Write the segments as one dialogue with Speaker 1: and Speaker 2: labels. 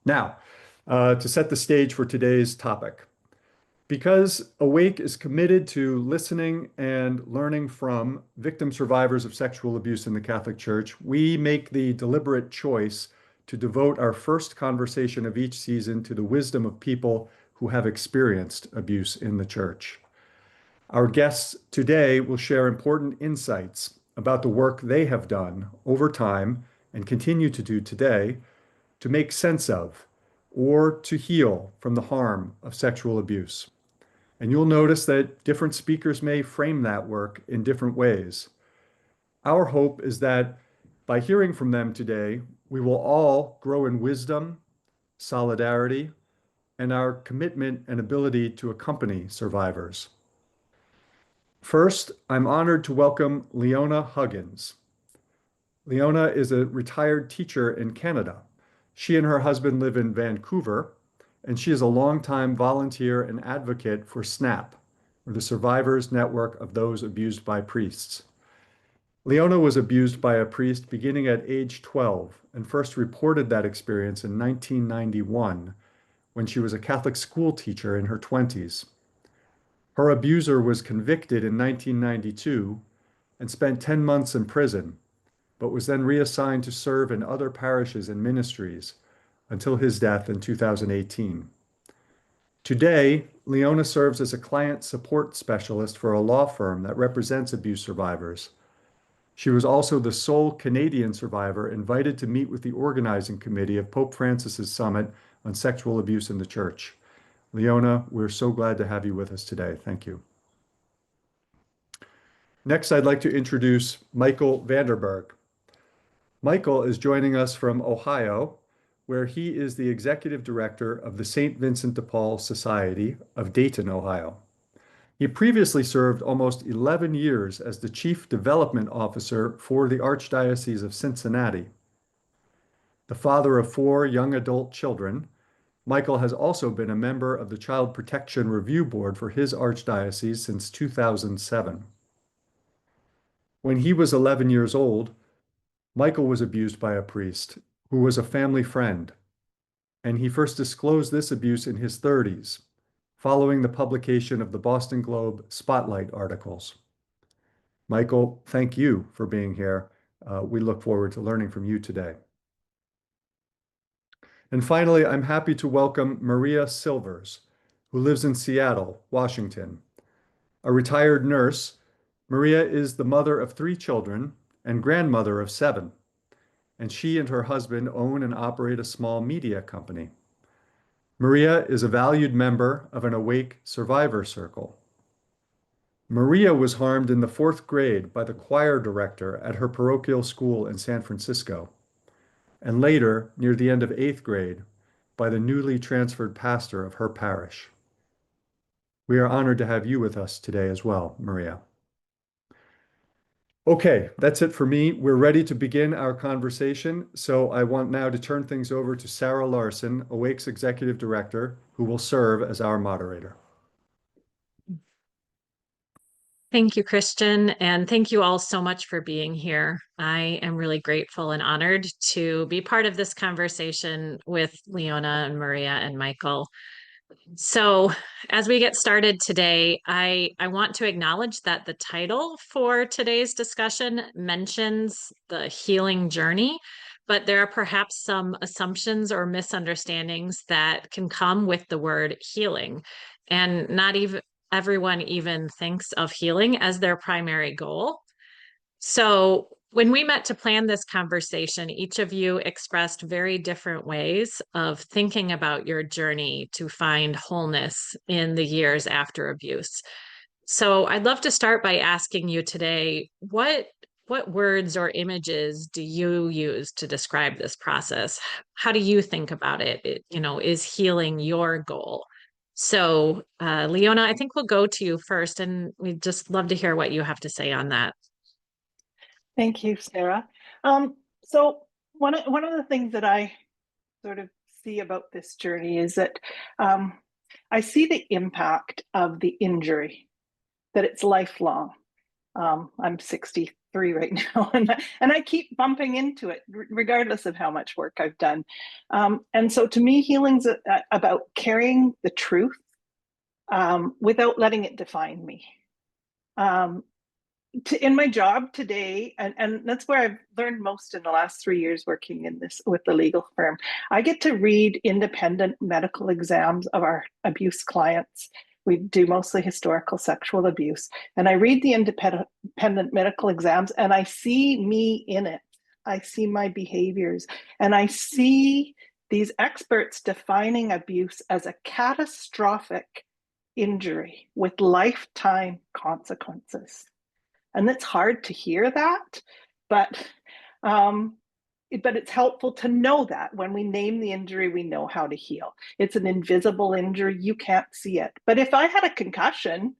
Speaker 1: Now, to set the stage for today's topic, because Awake is committed to listening and learning from victim survivors of sexual abuse in the Catholic Church, we make the deliberate choice to devote our first conversation of each season to the wisdom of people who have experienced abuse in the Church. Our guests today will share important insights about the work they have done over time and continue to do today to make sense of or to heal from the harm of sexual abuse. And you'll notice that different speakers may frame that work in different ways. Our hope is that by hearing from them today, we will all grow in wisdom, solidarity, and our commitment and ability to accompany survivors. First, I'm honored to welcome Leona Huggins. Leona is a retired teacher in Canada. She and her husband live in Vancouver, and she is a longtime volunteer and advocate for SNAP, or the Survivors Network of Those Abused by Priests. Leona was abused by a priest beginning at age 12 and first reported that experience in 1991 when she was a Catholic school teacher in her 20s. Her abuser was convicted in 1992 and spent 10 months in prison, but was then reassigned to serve in other parishes and ministries until his death in 2018. Today, Leona serves as a client support specialist for a law firm that represents abuse survivors. She was also the sole Canadian survivor invited to meet with the organizing committee of Pope Francis's Summit on Sexual Abuse in the Church. Leona, we're so glad to have you with us today. Thank you. Next, I'd like to introduce Michael Vanderburgh. Michael is joining us from Ohio, where he is the executive director of the St. Vincent de Paul Society of Dayton, Ohio. He previously served almost 11 years as the chief development officer for the Archdiocese of Cincinnati. The father of 4 young adult children, Michael has also been a member of the Child Protection Review Board for his archdiocese since 2007. When he was 11 years old, Michael was abused by a priest who was a family friend, and he first disclosed this abuse in his 30s, following the publication of the Boston Globe Spotlight articles. Michael, thank you for being here. We look forward to learning from you today. And finally, I'm happy to welcome Maria Silvers, who lives in Seattle, Washington. A retired nurse, Maria is the mother of 3 children and grandmother of 7, and she and her husband own and operate a small media company. Maria is a valued member of an Awake Survivor Circle. Maria was harmed in the 4th grade by the choir director at her parochial school in San Francisco, and later, near the end of 8th grade, by the newly transferred pastor of her parish. We are honored to have you with us today as well, Maria. Okay, that's it for me. We're ready to begin our conversation. So I want now to turn things over to Sara Larson, Awake's Executive Director, who will serve as our moderator.
Speaker 2: Thank you, Christian, and thank you all so much for being here. I am really grateful and honored to be part of this conversation with Leona and Maria and Michael. So as we get started today, I want to acknowledge that the title for today's discussion mentions the healing journey, but there are perhaps some assumptions or misunderstandings that can come with the word healing, and not even everyone even thinks of healing as their primary goal. So when we met to plan this conversation, each of you expressed very different ways of thinking about your journey to find wholeness in the years after abuse. So I'd love to start by asking you today, what words or images do you use to describe this process? How do you think about it? Is healing your goal? So, Leona, I think we'll go to you first, and we'd just love to hear what you have to say on that.
Speaker 3: Thank you, Sarah. So one of the things that I sort of see about this journey is that I see the impact of the injury, that it's lifelong. I'm 63 right now, and I keep bumping into it, regardless of how much work I've done. And so, to me, healing's about carrying the truth without letting it define me. In my job today, and that's where I've learned most in the last 3 years working in this with the legal firm, I get to read independent medical exams of our abuse clients. We do mostly historical sexual abuse. And I read the independent medical exams and I see me in it. I see my behaviors and I see these experts defining abuse as a catastrophic injury with lifetime consequences. And it's hard to hear that, but it's helpful to know that when we name the injury, we know how to heal. It's an invisible injury. You can't see it. But if I had a concussion,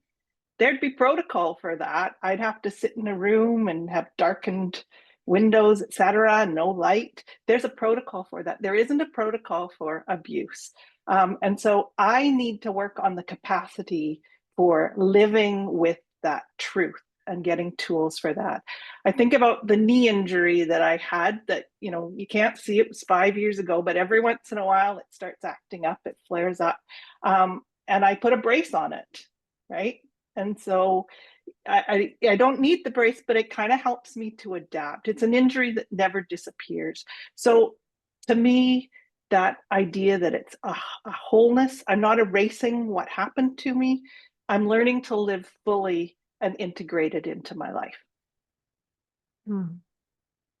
Speaker 3: there'd be protocol for that. I'd have to sit in a room and have darkened windows, etc., no light. There's a protocol for that. There isn't a protocol for abuse. And so I need to work on the capacity for living with that truth and getting tools for that. I think about the knee injury that I had that, you can't see, it was 5 years ago, but every once in a while it starts acting up, it flares up. And I put a brace on it, right? And so I don't need the brace, but it kind of helps me to adapt. It's an injury that never disappears. So to me, that idea that it's a wholeness, I'm not erasing what happened to me. I'm learning to live fully and integrated into my life.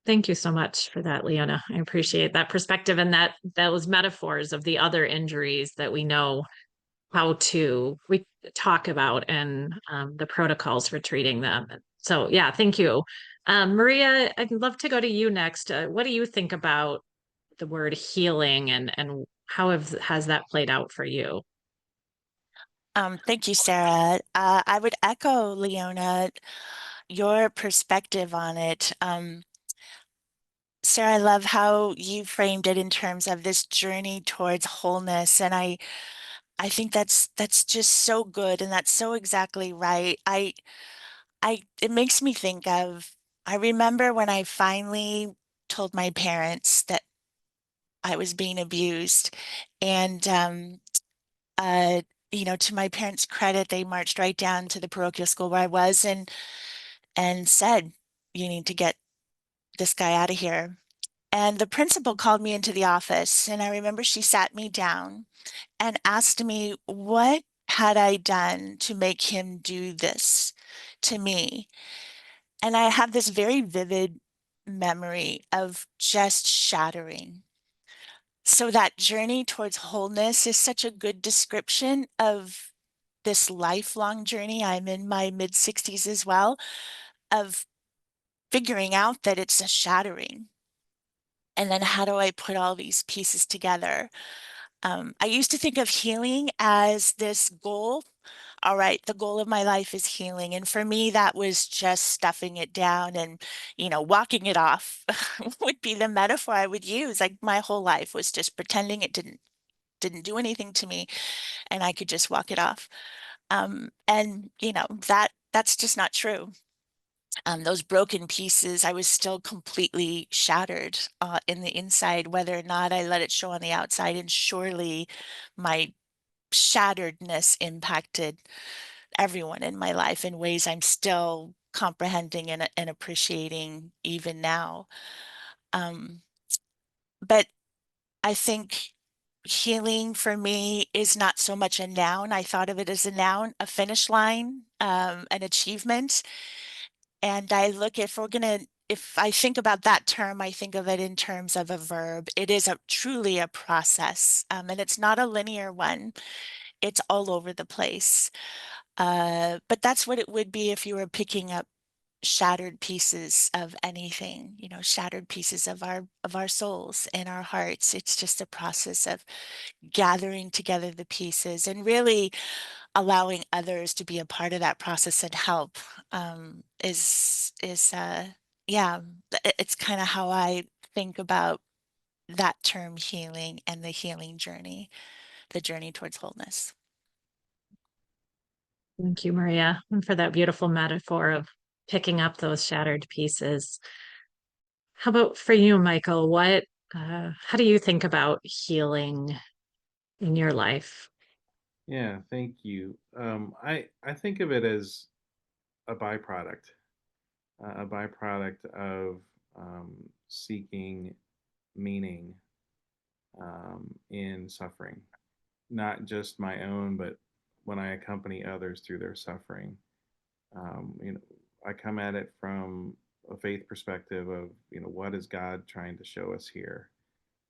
Speaker 2: Thank you so much for that, Leona. I appreciate that perspective and those metaphors of the other injuries that we know how to talk about and the protocols for treating them. So yeah, thank you. Maria, I'd love to go to you next. What do you think about the word healing and how has that played out for you?
Speaker 4: Thank you, Sarah. I would echo, Leona, your perspective on it. Sarah, I love how you framed it in terms of this journey towards wholeness. And I think that's just so good. And that's so exactly right. It makes me think of, I remember when I finally told my parents that I was being abused. And, to my parents' credit, they marched right down to the parochial school where I was and said, "You need to get this guy out of here." And the principal called me into the office, and I remember she sat me down and asked me, what had I done to make him do this to me? And I have this very vivid memory of just shattering. So that journey towards wholeness is such a good description of this lifelong journey. I'm in my mid-60s as well, of figuring out that it's a shattering. And then how do I put all these pieces together? I used to think of healing as this goal. All right, the goal of my life is healing. And for me, that was just stuffing it down and, walking it off would be the metaphor I would use. Like my whole life was just pretending it didn't do anything to me and I could just walk it off. And that's just not true. Those broken pieces, I was still completely shattered in the inside, whether or not I let it show on the outside. And surely my shatteredness impacted everyone in my life in ways I'm still comprehending and appreciating even now. But I think healing for me is not so much a noun. I thought of it as a noun, a finish line, an achievement. And I look, if I think about that term, I think of it in terms of a verb. It is truly a process, and it's not a linear one. It's all over the place. But that's what it would be if you were picking up shattered pieces of anything, shattered pieces of our souls and our hearts. It's just a process of gathering together the pieces and really allowing others to be a part of that process and help yeah, it's kind of how I think about that term healing and the healing journey, the journey towards wholeness.
Speaker 2: Thank you, Maria, and for that beautiful metaphor of picking up those shattered pieces. How about for you, Michael? How do you think about healing in your life?
Speaker 5: Yeah, thank you. I think of it as a byproduct of seeking meaning in suffering, not just my own, but when I accompany others through their suffering. You know, I come at it from a faith perspective of, what is God trying to show us here?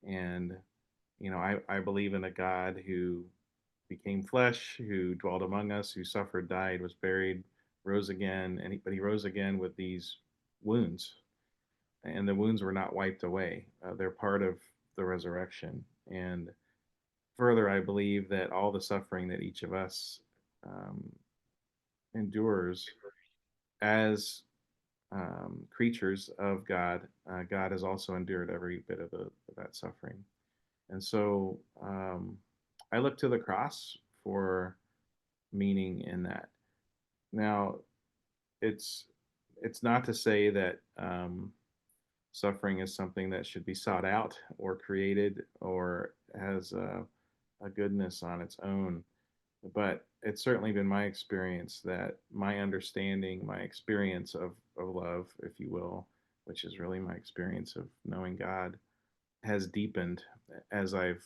Speaker 5: And, I believe in a God who became flesh, who dwelt among us, who suffered, died, was buried, rose again, but he rose again with these wounds, and the wounds were not wiped away. They're part of the resurrection. And further, I believe that all the suffering that each of us um, endures as creatures of God, God has also endured every bit of that suffering. And so I look to the cross for meaning in that. Now, it's it's not to say that suffering is something that should be sought out or created or has a goodness on its own, but it's certainly been my experience that my understanding, my experience of love, if you will, which is really my experience of knowing God, has deepened as I've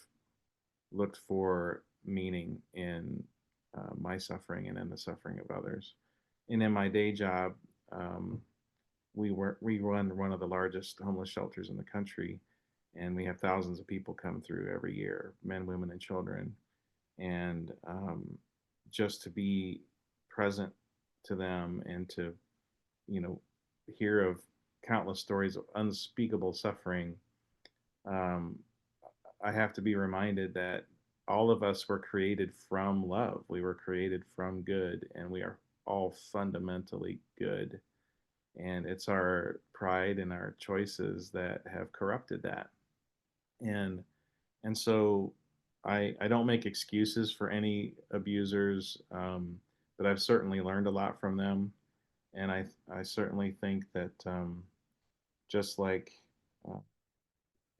Speaker 5: looked for meaning in my suffering and in the suffering of others. And in my day job, um, we run one of the largest homeless shelters in the country, and we have thousands of people come through every year, men, women, and children. And just to be present to them and to, you know, hear of countless stories of unspeakable suffering, um, I have to be reminded that all of us were created from love. We were created from good, and we are all fundamentally good. And it's our pride and our choices that have corrupted that. And so I don't make excuses for any abusers, but I've certainly learned a lot from them. And I certainly think that just like uh,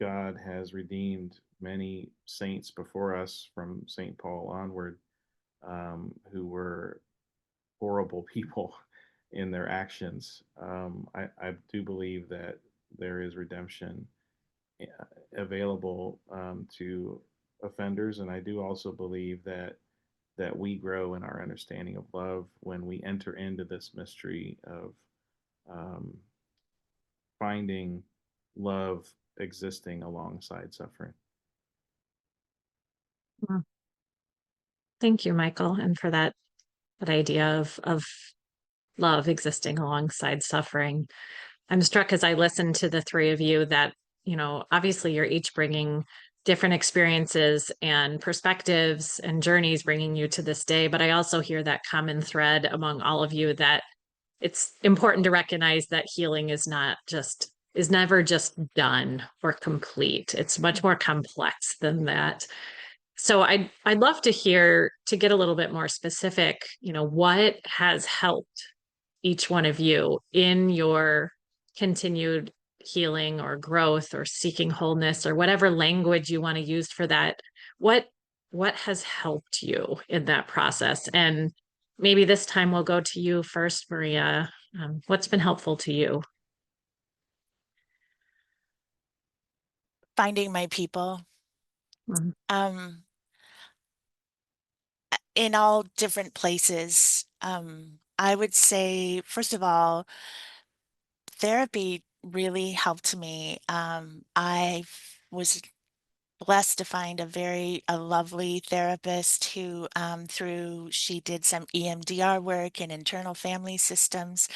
Speaker 5: God has redeemed many saints before us from St. Paul onward, who were horrible people in their actions. I do believe that there is redemption available to offenders, and I do also believe that we grow in our understanding of love when we enter into this mystery of um, finding love existing alongside suffering.
Speaker 2: Mm. Thank you, Michael, and for that idea of love existing alongside suffering. I'm struck as I listen to the three of you that, obviously you're each bringing different experiences and perspectives and journeys bringing you to this day. But I also hear that common thread among all of you that it's important to recognize that healing is never just done or complete. It's much more complex than that. So I'd love to get a little bit more specific, what has helped each one of you in your continued healing or growth or seeking wholeness or whatever language you want to use for that. What has helped you in that process? And maybe this time we'll go to you first, Maria. What's been helpful to you?
Speaker 4: Finding my people. Um, in all different places. I would say, first of all, therapy really helped me. I was blessed to find a lovely therapist who, she did some EMDR work and internal family systems,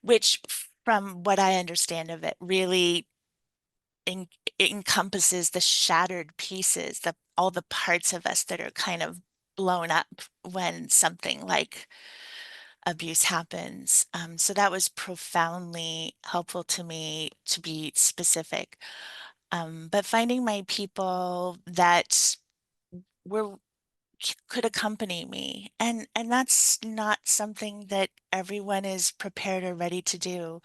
Speaker 4: which, from what I understand of it, really encompasses the shattered pieces, all the parts of us that are kind of blown up when something like abuse happens. So that was profoundly helpful to me, to be specific. But finding my people that were could accompany me, and that's not something that everyone is prepared or ready to do,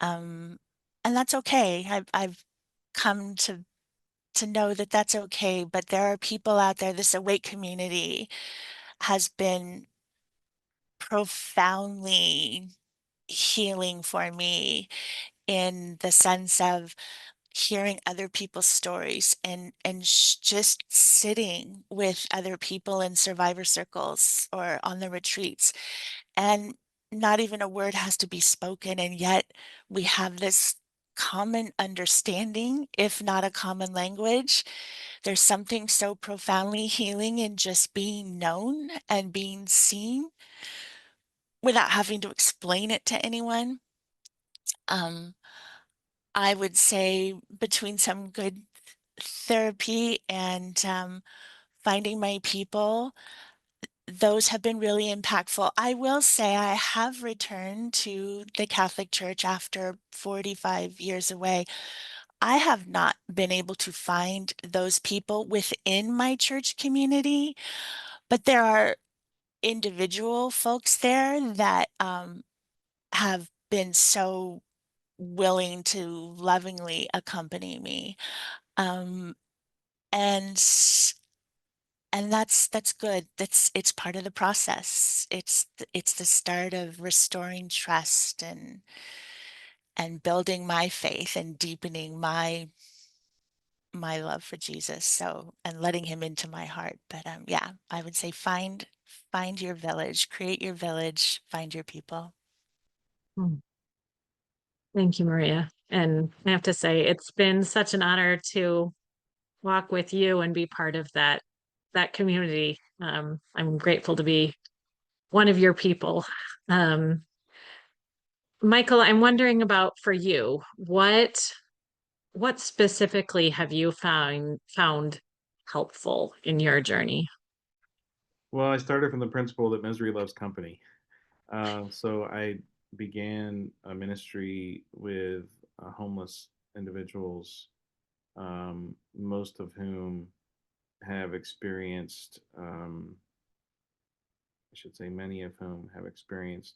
Speaker 4: um, and that's okay. I've come to know that that's okay, but there are people out there. This awake community has been profoundly healing for me in the sense of hearing other people's stories and just sitting with other people in survivor circles or on the retreats, and not even a word has to be spoken, and yet we have this common understanding, if not a common language. There's something so profoundly healing in just being known and being seen without having to explain it to anyone. um I would say between some good therapy and finding my people, those have been really impactful. I will say I have returned to the Catholic Church after 45 years away. I have not been able to find those people within my church community, but there are individual folks there that have been so willing to lovingly accompany me. Um, and that's good. It's part of the process. It's the start of restoring trust and building my faith and deepening my love for Jesus. So, and letting him into my heart. But yeah, I would say find your village, create your village, find your people.
Speaker 2: Hmm. Thank you, Maria. And I have to say, it's been such an honor to walk with you and be part of that community. I'm grateful to be one of your people. Um, Michael, I'm wondering about for you, what specifically have you found helpful in your journey?
Speaker 5: Well, I started from the principle that misery loves company. So I began a ministry with homeless individuals, most of whom have experienced, I should say, many of whom have experienced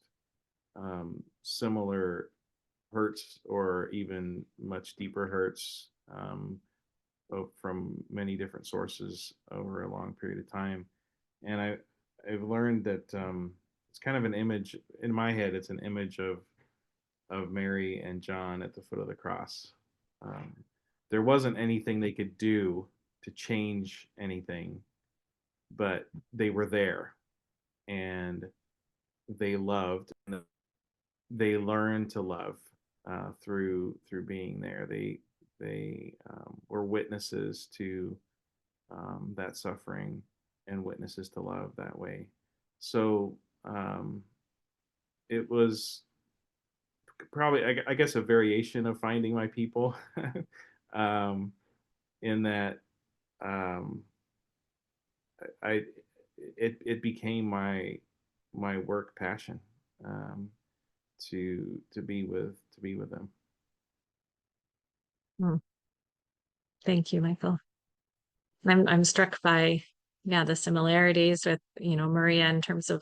Speaker 5: similar hurts or even much deeper hurts, from many different sources over a long period of time. And I've learned that it's kind of an image in my head. It's an image of Mary and John at the foot of the cross. Um, there wasn't anything they could do to change anything, but they were there and they loved. And they learned to love through being there. They were witnesses to that suffering and witnesses to love that way. So it was probably, I guess, a variation of finding my people, um, in that um, I it became my work passion, um, to be with them.
Speaker 2: Hmm. Thank you, Michael. I'm struck by, yeah, the similarities with, Maria in terms of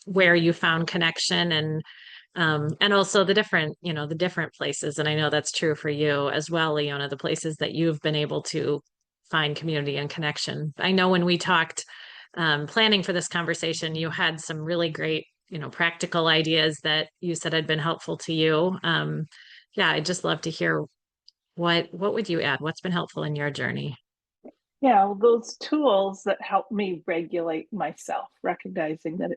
Speaker 2: where you found connection and also the different places. And I know that's true for you as well, Leona, the places that you've been able to find community and connection. I know when we talked planning for this conversation, you had some really great, practical ideas that you said had been helpful to you. Yeah, I'd just love to hear what would you add? What's been helpful in your journey?
Speaker 3: Yeah, well, those tools that help me regulate myself, recognizing that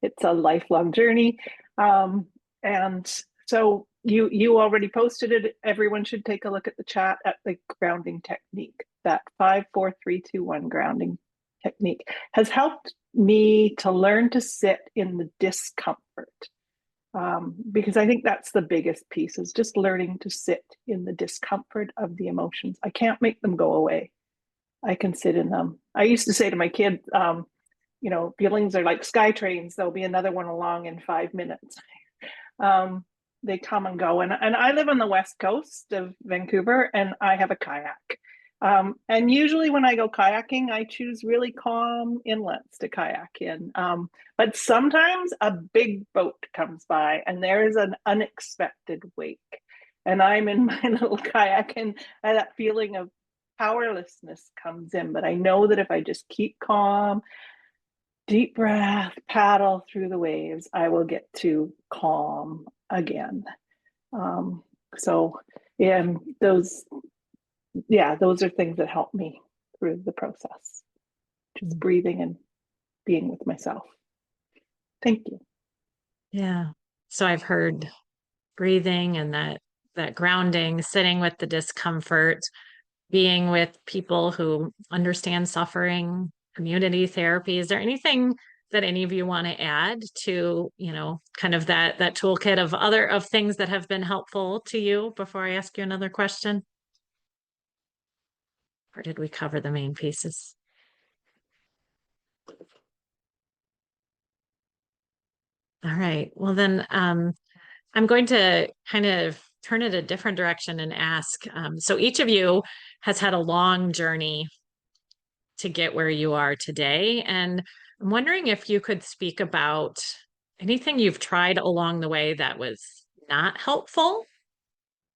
Speaker 3: it's a lifelong journey. And so you already posted it. Everyone should take a look at the chat at the grounding technique. That 5-4-3-2-1 grounding technique has helped me to learn to sit in the discomfort. Because I think that's the biggest piece, is just learning to sit in the discomfort of the emotions. I can't make them go away. I can sit in them. I used to say to my kids, feelings are like sky trains. There'll be another one along in 5 minutes. Um, they come and go. And I live on the west coast of Vancouver, and I have a kayak. And usually when I go kayaking, I choose really calm inlets to kayak in. But sometimes a big boat comes by and there is an unexpected wake. And I'm in my little kayak and that feeling of powerlessness comes in. But I know that if I just keep calm, deep breath, paddle through the waves, I will get to calm again. So, yeah, those are things that help me through the process. Just breathing and being with myself. Thank you.
Speaker 2: Yeah. So I've heard breathing and that grounding, sitting with the discomfort, being with people who understand suffering, community therapy. Is there anything that any of you want to add to, kind of that toolkit of things that have been helpful to you before I ask you another question? Or did we cover the main pieces? All right. Well, then I'm going to kind of turn it a different direction and ask. So each of you has had a long journey to get where you are today. And I'm wondering if you could speak about anything you've tried along the way that was not helpful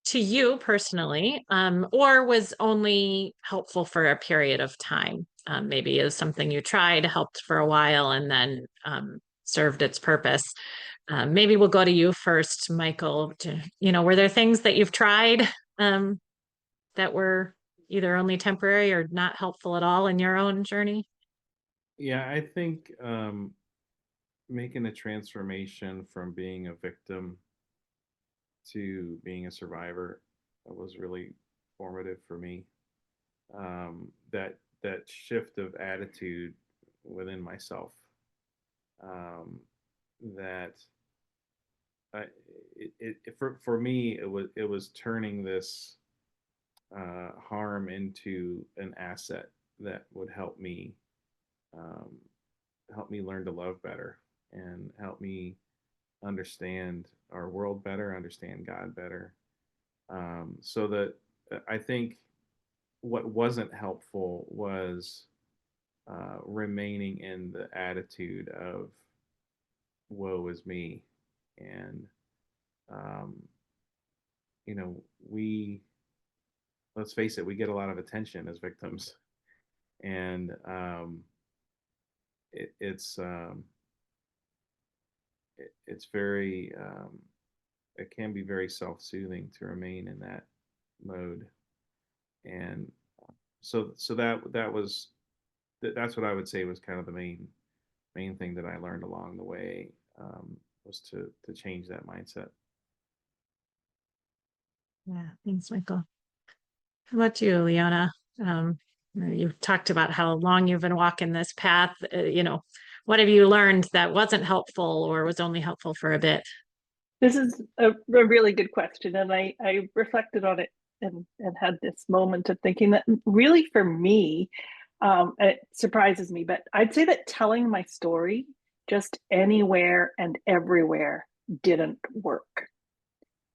Speaker 2: to you personally, or was only helpful for a period of time. Maybe it was something you tried, helped for a while, and then served its purpose. Maybe we'll go to you first, Michael. Were there things that you've tried that were either only temporary or not helpful at all in your own journey?
Speaker 5: Yeah, I think making a transformation from being a victim to being a survivor was really formative for me. That shift of attitude within myself, that for me it was turning this harm into an asset that would um, help me learn to love better and help me understand our world better, understand God better. So that I think what wasn't helpful was remaining in the attitude of woe is me. And, um, we, let's face it, we get a lot of attention as victims. And it's very, it can be very self-soothing to remain in that mode. And so that's what I would say was kind of the main thing that I learned along the way, was to change that mindset.
Speaker 2: Yeah, thanks, Michael. How about you, Leona? You've talked about how long you've been walking this path. What have you learned that wasn't helpful or was only helpful for a bit?
Speaker 3: This is a really good question. And I reflected on it and had this moment of thinking that really for me, it surprises me, but I'd say that telling my story just anywhere and everywhere didn't work.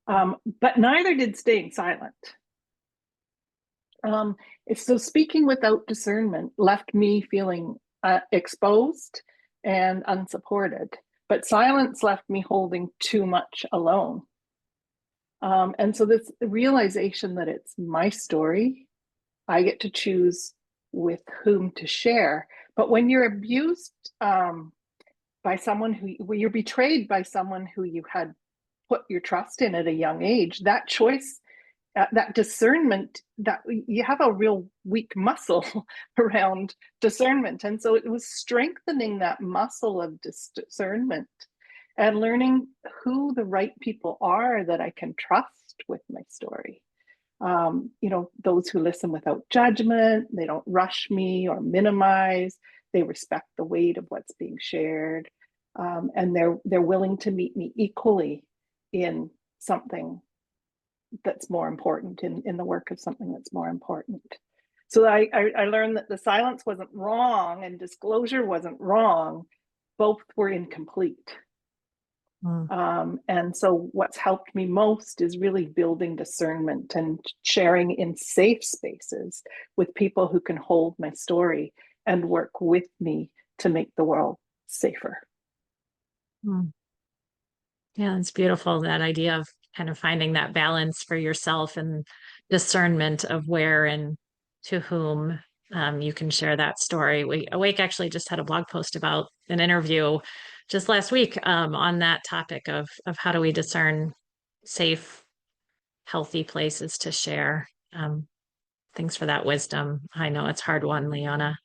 Speaker 3: But neither did staying silent. So speaking without discernment left me feeling exposed and unsupported, but silence left me holding too much alone. And so this realization that it's my story, I get to choose with whom to share. But when you're abused by someone when you're betrayed by someone who you had put your trust in at a young age, that choice, that discernment, that you have a real weak muscle around discernment. And so it was strengthening that muscle of discernment and learning who the right people are that I can trust with my story. Those who listen without judgment, they don't rush me or minimize, they respect the weight of what's being shared. And they're willing to meet me equally in something that's more important, in the work of something that's more important. So I learned that the silence wasn't wrong and disclosure wasn't wrong. Both were incomplete. And so what's helped me most is really building discernment and sharing in safe spaces with people who can hold my story and work with me to make the world safer.
Speaker 2: Yeah, it's beautiful, that idea of kind of finding that balance for yourself and discernment of where and to whom you can share that story. Awake actually just had a blog post about an interview just last week on that topic of how do we discern safe, healthy places to share. Thanks for that wisdom. I know it's a hard one, Leona.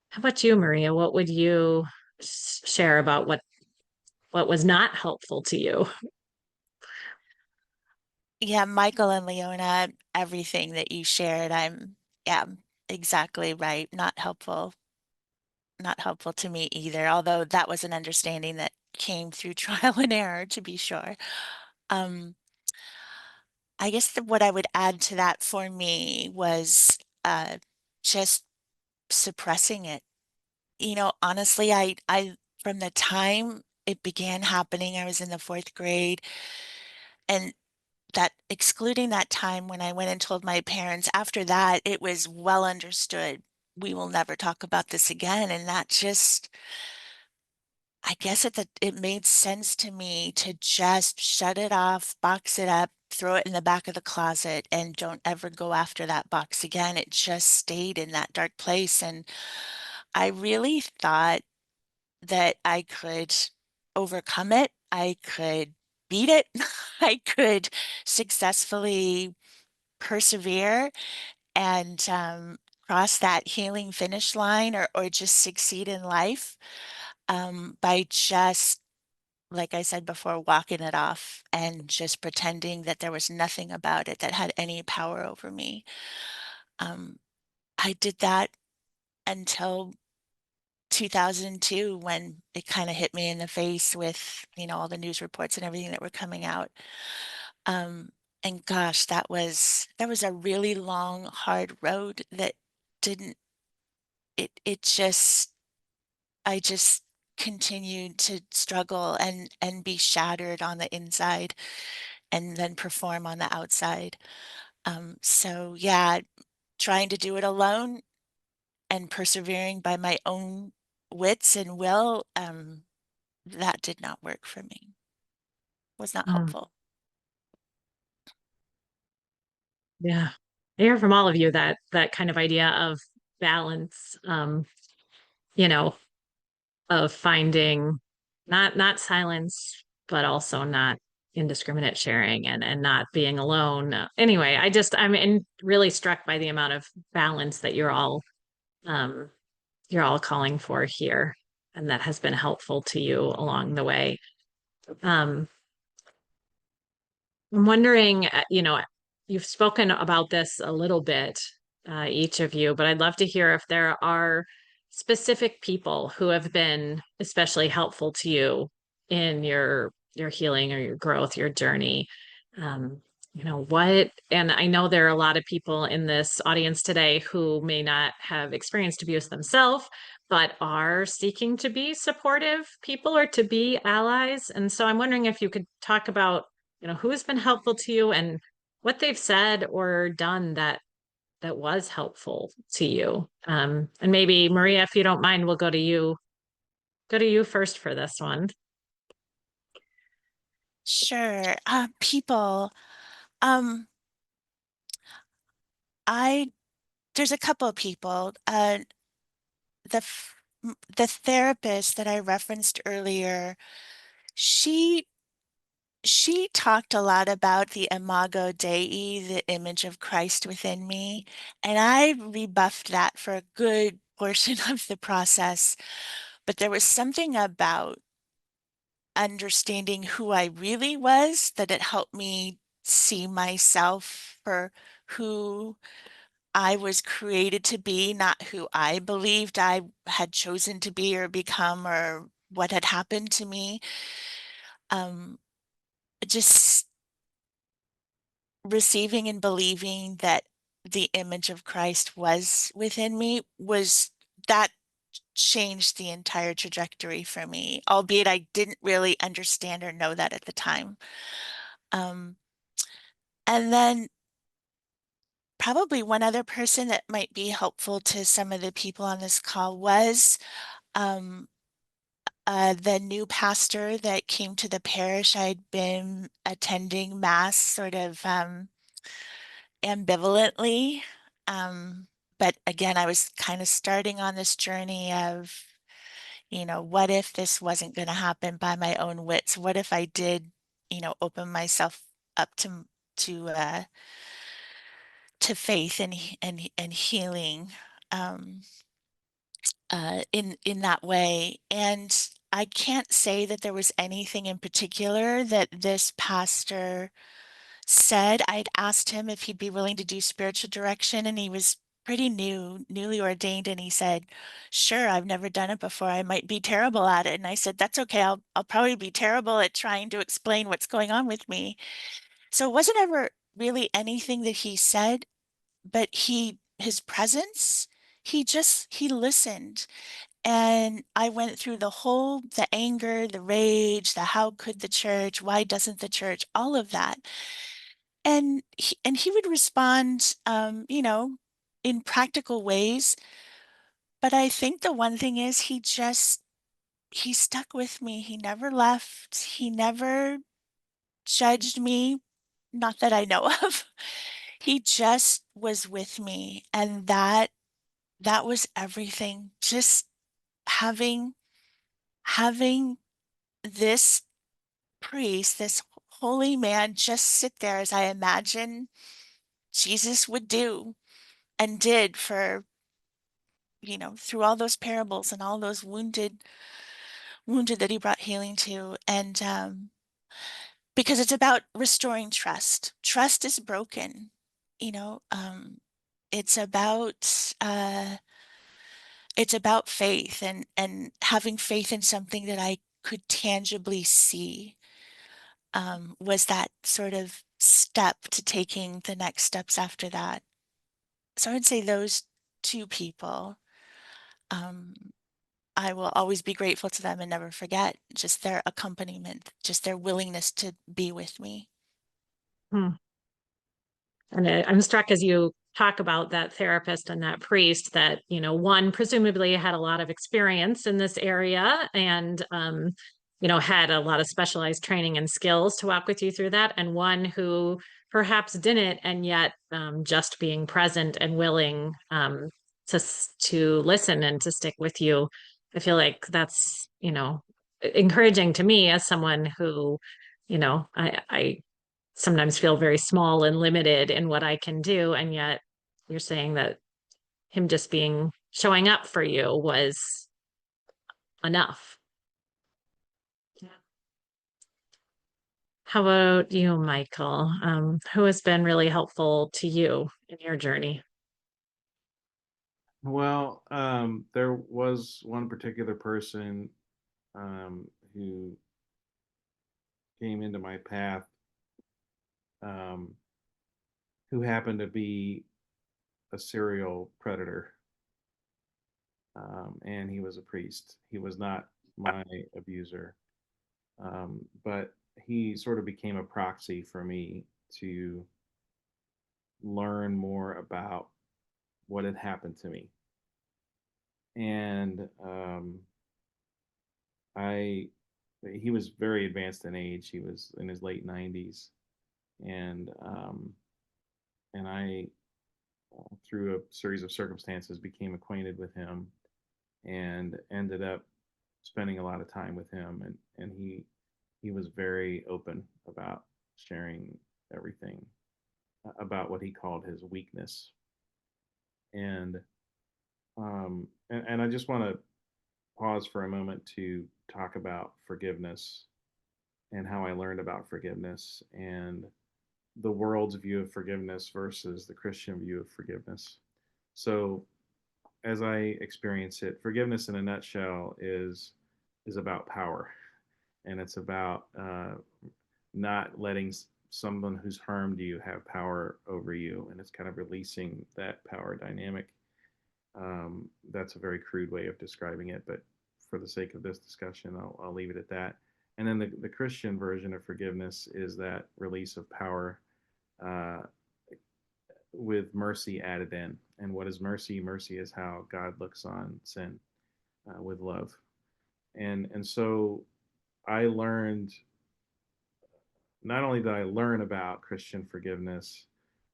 Speaker 2: How about you, Maria? What would you share about what was not helpful to you?
Speaker 4: Yeah, Michael and Leona, everything that you shared, yeah, exactly right. Not helpful to me either, although that was an understanding that came through trial and error, to be sure. I guess what I would add to that for me was just suppressing it. Honestly, I from the time it began happening, I was in the 4th grade, and that excluding that time when I went and told my parents, after that, it was well understood. We will never talk about this again. And that just, I guess it made sense to me to just shut it off, box it up, throw it in the back of the closet, and don't ever go after that box again. It just stayed in that dark place. And I really thought that I could overcome it. I could beat it. I could successfully persevere and cross that healing finish line, or just succeed in life by just, like I said before, walking it off and just pretending that there was nothing about it that had any power over me. Um, I did that until 2002, when it kind of hit me in the face with, all the news reports and everything that were coming out. Um, and gosh, that was a really long, hard road that didn't it just I just continued to struggle and be shattered on the inside and then perform on the outside. So yeah, trying to do it alone and persevering by my own wits and will, that did not work for me. Was not
Speaker 2: Mm,
Speaker 4: helpful.
Speaker 2: yeah. I hear from all of you that kind of idea of balance, you know, of finding not silence, but also not indiscriminate sharing and not being alone. Anyway, really struck by the amount of balance that um you're all calling for here, and that has been helpful to you along the way. Um, I'm wondering, you've spoken about this a little bit, each of you, but I'd love to hear if there are specific people who have been especially helpful to you in your healing or your growth, your journey. Um, and I know there are a lot of people in this audience today who may not have experienced abuse themselves, but are seeking to be supportive people or to be allies. And so I'm wondering if you could talk about who has been helpful to you and what they've said or done that was helpful to you. And maybe Maria, if you don't mind, we'll go to you first for this one.
Speaker 4: Sure. People, um, I there's a couple of people. The therapist that I referenced earlier, she she talked a lot about the imago Dei, the image of Christ within me, and I rebuffed that for a good portion of the process. But there was something about understanding who I really was that it helped me see myself for who I was created to be, not who I believed I had chosen to be or become, or what had happened to me. Um, just receiving and believing that the image of Christ was within me, was that changed the entire trajectory for me, albeit I didn't really understand or know that at the time. And then probably one other person that might be helpful to some of the people on this call was um, the new pastor that came to the parish. I'd been attending mass sort of ambivalently. But again, I was kind of starting on this journey of, what if this wasn't going to happen by my own wits? What if I did, open myself up to uh, to faith and healing in that way? And I can't say that there was anything in particular that this pastor said. I'd asked him if he'd be willing to do spiritual direction, and he was pretty newly ordained, and he said, "Sure, I've never done it before. I might be terrible at it." And I said, "That's okay. I'll probably be terrible at trying to explain what's going on with me." So it wasn't ever really anything that he said, but his presence, he listened. And I went through the anger, the rage, the how could the church, why doesn't the church, all of that. And he would respond, in practical ways. But I think the one thing is he stuck with me. He never left. He never judged me, not that I know of. He just was with me. And that was everything. Just having having this priest, this holy man, just sit there as I imagine Jesus would do and did for, through all those parables and all those wounded that he brought healing to. And because it's about restoring trust. Trust is broken, you know. It's about faith and having faith in something that I could tangibly see. Was that sort of step to taking the next steps after that. So I would say those two people. Um, I will always be grateful to them and never forget just their accompaniment, just their willingness to be with me.
Speaker 2: Hmm. And I'm struck as you talk about that therapist and that priest that, one presumably had a lot of experience in this area and, had a lot of specialized training and skills to walk with you through that. And one who perhaps didn't, and yet just being present and willing to listen and to stick with you. I feel like that's, encouraging to me as someone who, I sometimes feel very small and limited in what I can do. And yet you're saying that him just showing up for you was enough. Yeah. How about you, Michael? Who has been really helpful to you in your journey?
Speaker 5: Well, there was one particular person who came into my path um, who happened to be a serial predator. And he was a priest. He was not my abuser, but he sort of became a proxy for me to learn more about what had happened to me. And I, he was very advanced in age. He was in his late 90s, and I, through a series of circumstances, became acquainted with him, and ended up spending a lot of time with him. And he was very open about sharing everything about what he called his weakness. And I just want to pause for a moment to talk about forgiveness and how I learned about forgiveness and the world's view of forgiveness versus the Christian view of forgiveness. So, as I experience it, forgiveness in a nutshell is about power, and it's about not letting someone who's harmed you have power over you, and it's kind of releasing that power dynamic. That's a very crude way of describing it, but for the sake of this discussion, I'll leave it at that. And then the Christian version of forgiveness is that release of power uh, with mercy added in. And what is mercy? Mercy is how God looks on sin with love. And so I learned, not only did I learn about Christian forgiveness,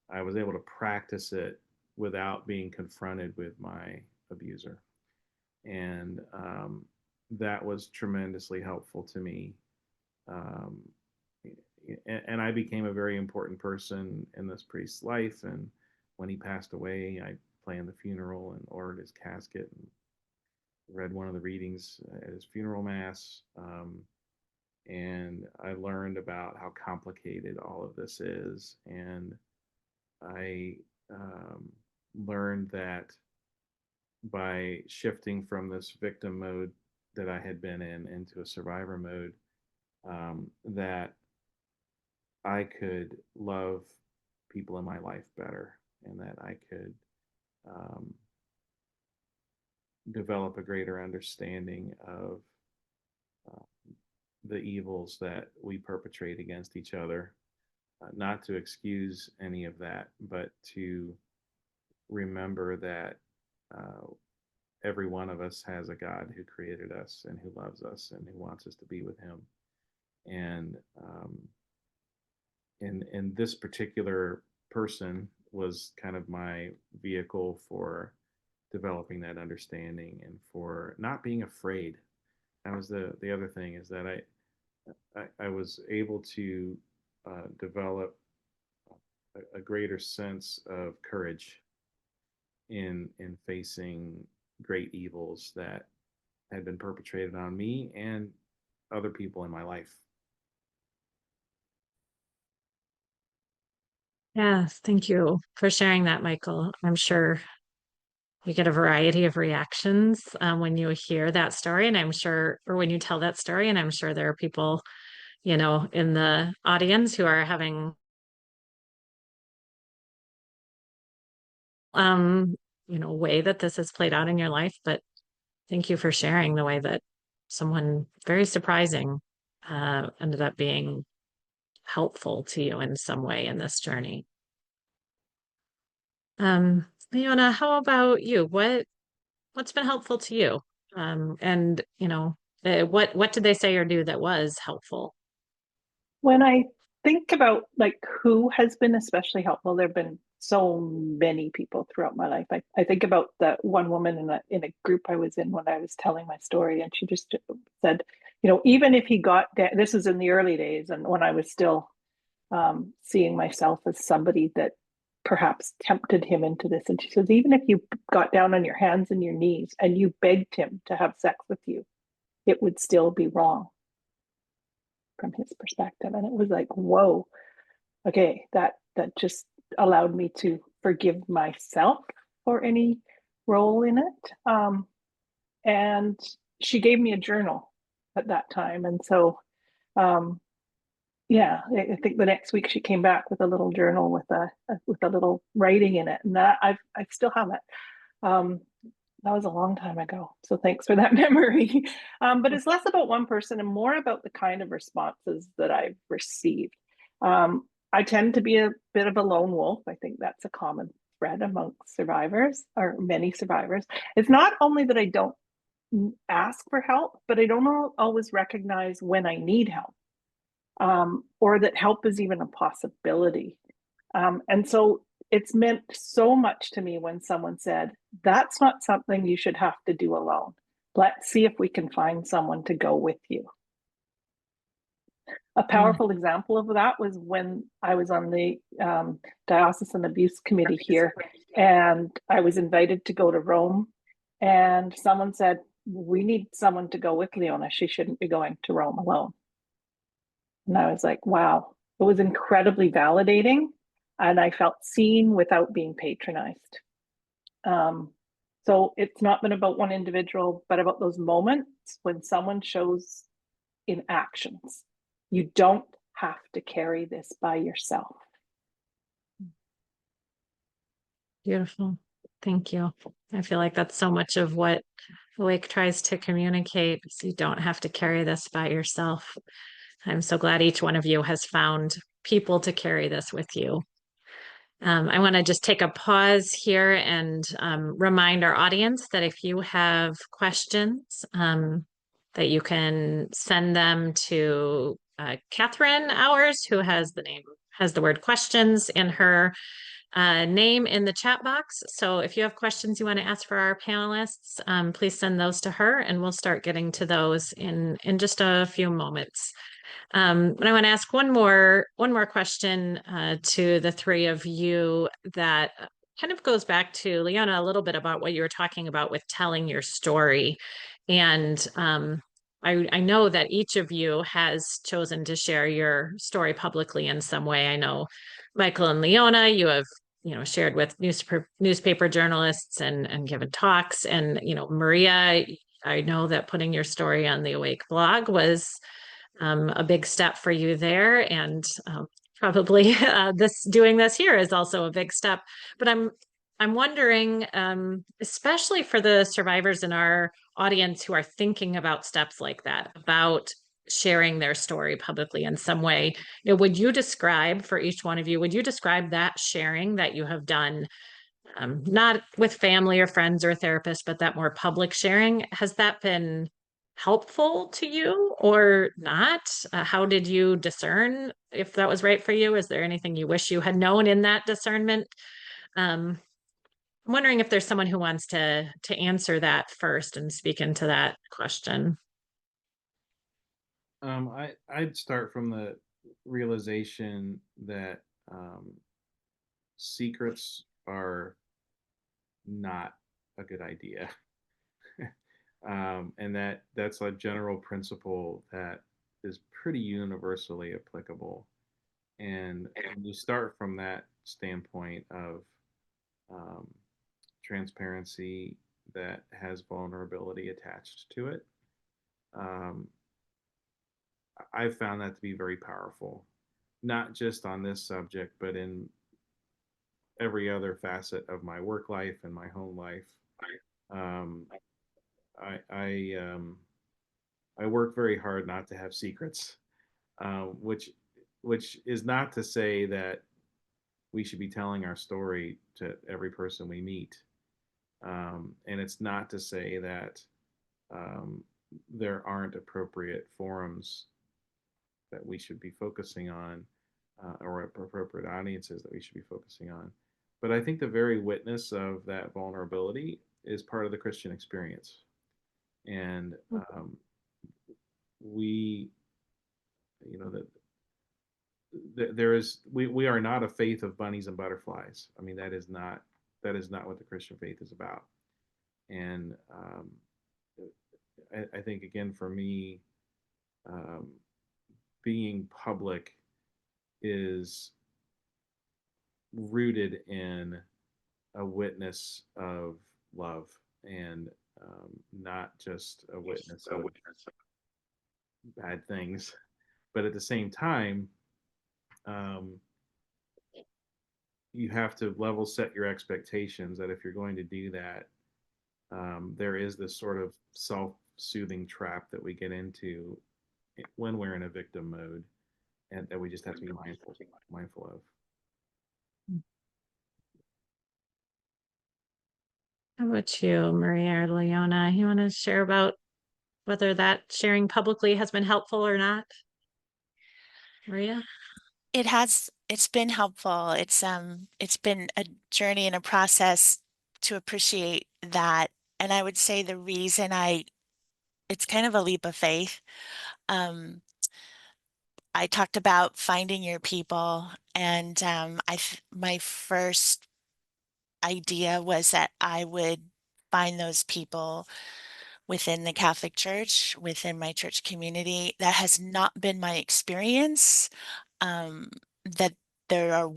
Speaker 5: I was able to practice it without being confronted with my abuser. And that was tremendously helpful to me. Um, and I became a very important person in this priest's life. And when he passed away, I planned the funeral and ordered his casket and read one of the readings at his funeral mass. And I learned about how complicated all of this is. And I learned that by shifting from this victim mode that I had been in into a survivor mode, that I could love people in my life better, and that I could um, develop a greater understanding of uh, the evils that we perpetrate against each other. Not to excuse any of that, but to remember that every one of us has a God who created us and who loves us and who wants us to be with Him. And in this particular person was kind of my vehicle for developing that understanding and for not being afraid. That was the other thing, is that I was able to develop a greater sense of courage in facing great evils that had been perpetrated on me and other people in my life.
Speaker 2: Yes, thank you for sharing that, Michael. I'm sure you get a variety of reactions when you hear that story, and I'm sure, or when you tell that story, and I'm sure there are people, in the audience who are having way that this has played out in your life. But thank you for sharing the way that someone very surprising ended up being helpful to you in some way in this journey. Leona, how about you? What's been helpful to you? And what did they say or do that was helpful?
Speaker 3: When I think about like who has been especially helpful, there have been so many people throughout my life. I think about that one woman in a group I was in when I was telling my story, and she just said, even if he got down, this was in the early days, and when I was still seeing myself as somebody that perhaps tempted him into this. And she says, even if you got down on your hands and your knees and you begged him to have sex with you, it would still be wrong from his perspective. And it was like, whoa, okay, that just allowed me to forgive myself for any role in it. And she gave me a journal at that time. And so yeah, I think the next week she came back with a little journal with a little writing in it, and that I still have it. That was a long time ago, so thanks for that memory. But it's less about one person and more about the kind of responses that I've received. I tend to be a bit of a lone wolf. I think that's a common thread amongst survivors, or many survivors. It's not only that I don't ask for help, but I don't always recognize when I need help. Or that help is even a possibility. And so it's meant so much to me when someone said, that's not something you should have to do alone. Let's see if we can find someone to go with you. A powerful example of that was when I was on the Diocesan Abuse Committee here, and I was invited to go to Rome, and someone said, we need someone to go with Leona. She shouldn't be going to Rome alone. And I was like, wow, it was incredibly validating. And I felt seen without being patronized. So it's not been about one individual, but about those moments when someone shows in actions. You don't have to carry this by yourself.
Speaker 2: Beautiful. Thank you. I feel like that's so much of what Awake tries to communicate, so you don't have to carry this by yourself. I'm so glad each one of you has found people to carry this with you. I want to just take a pause here and remind our audience that if you have questions, that you can send them to Catherine Hours, who has the word questions in her name in the chat box. So if you have questions you want to ask for our panelists, please send those to her, and we'll start getting to those in just a few moments. But I want to ask one more question to the three of you that kind of goes back to Leona a little bit about what you were talking about with telling your story. And I know that each of you has chosen to share your story publicly in some way. I know Michael and Leona, you have shared with newspaper journalists and given talks. And Maria, I know that putting your story on the Awake blog was a big step for you there, and probably doing this here is also a big step. But I'm wondering, especially for the survivors in our audience who are thinking about steps like that, about sharing their story publicly in some way, would you describe, for each one of you, would you describe that sharing that you have done, not with family or friends or therapists, but that more public sharing, has that been helpful to you or not? How did you discern if that was right for you? Is there anything you wish you had known in that discernment? I'm wondering if there's someone who wants to answer that first and speak into that question.
Speaker 5: I'd start from the realization that secrets are not a good idea. And that's a general principle that is pretty universally applicable. And you start from that standpoint of transparency that has vulnerability attached to it. I've found that to be very powerful, not just on this subject, but in every other facet of my work life and my home life. Um, I work very hard not to have secrets, which is not to say that we should be telling our story to every person we meet, and it's not to say that there aren't appropriate forums that we should be focusing on, or appropriate audiences that we should be focusing on. But I think the very witness of that vulnerability is part of the Christian experience. And we, we are not a faith of bunnies and butterflies. I mean, that is not what the Christian faith is about. And I think, again, for me, being public is rooted in a witness of love, and not just a witness of bad things. But at the same time, you have to level set your expectations that if you're going to do that, there is this sort of self-soothing trap that we get into when we're in a victim mode, and that we just have to be mindful of.
Speaker 2: How about you, Maria or Leona? You want to share about whether that sharing publicly has been helpful or not? Maria?
Speaker 4: It's been helpful. It's been a journey and a process to appreciate that. And I would say the reason it's kind of a leap of faith. I talked about finding your people, and my first idea was that I would find those people within the Catholic Church, within my church community. That has not been my experience. That there are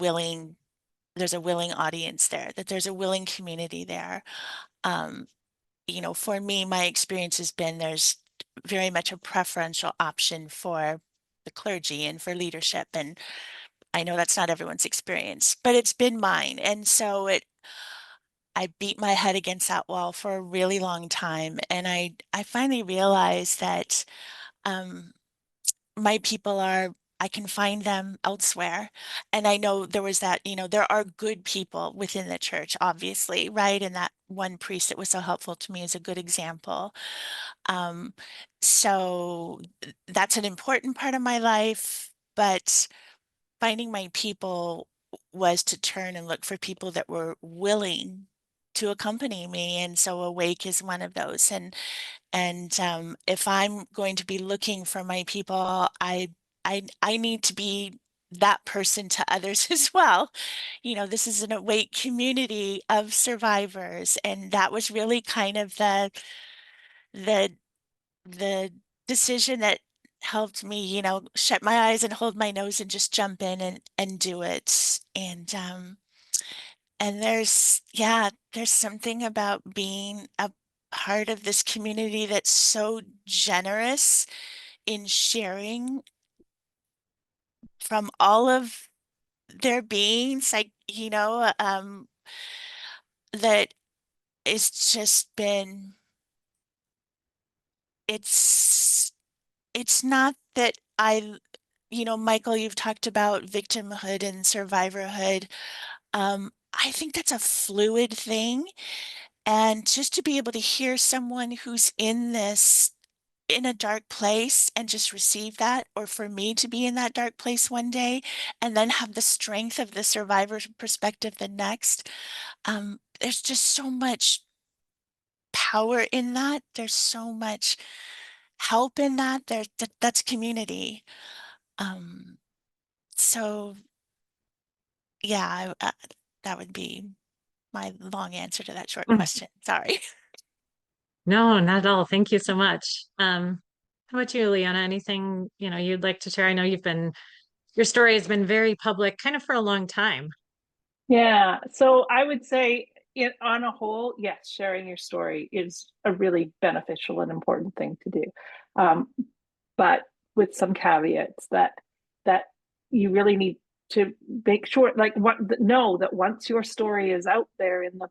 Speaker 4: there's a willing audience there, that there's a willing community there. For me, my experience has been there's very much a preferential option for the clergy and for leadership. And I know that's not everyone's experience, but it's been mine. And so I beat my head against that wall for a really long time. And I finally realized that my people I can find them elsewhere. And I know there was that, there are good people within the church, obviously, right? And that one priest that was so helpful to me is a good example. Um, so that's an important part of my life, but finding my people was to turn and look for people that were willing to accompany me. And so Awake is one of those. And if I'm going to be looking for my people, I need to be that person to others as well. This is an Awake community of survivors, and that was really kind of the the decision that helped me, shut my eyes and hold my nose and just jump in and do it. And there's something about being a part of this community that's so generous in sharing from all of their beings, like, that it's just been, it's, it's not that Michael, you've talked about victimhood and survivorhood. I think that's a fluid thing. And just to be able to hear someone who's in this in a dark place and just receive that, or for me to be in that dark place one day and then have the strength of the survivor's perspective the next, there's just so much power in that. There's so much help in that. That's community. Um, so yeah, that would be my long answer to that short question. Sorry.
Speaker 2: No, not at all. Thank you so much. How about you, Leona? Anything, you'd like to share? I know your story has been very public kind of for a long time.
Speaker 3: Yeah, so I would say on a whole, yes, sharing your story is a really beneficial and important thing to do. Um, but with some caveats that you really need to make sure, like, know that once your story is out there in the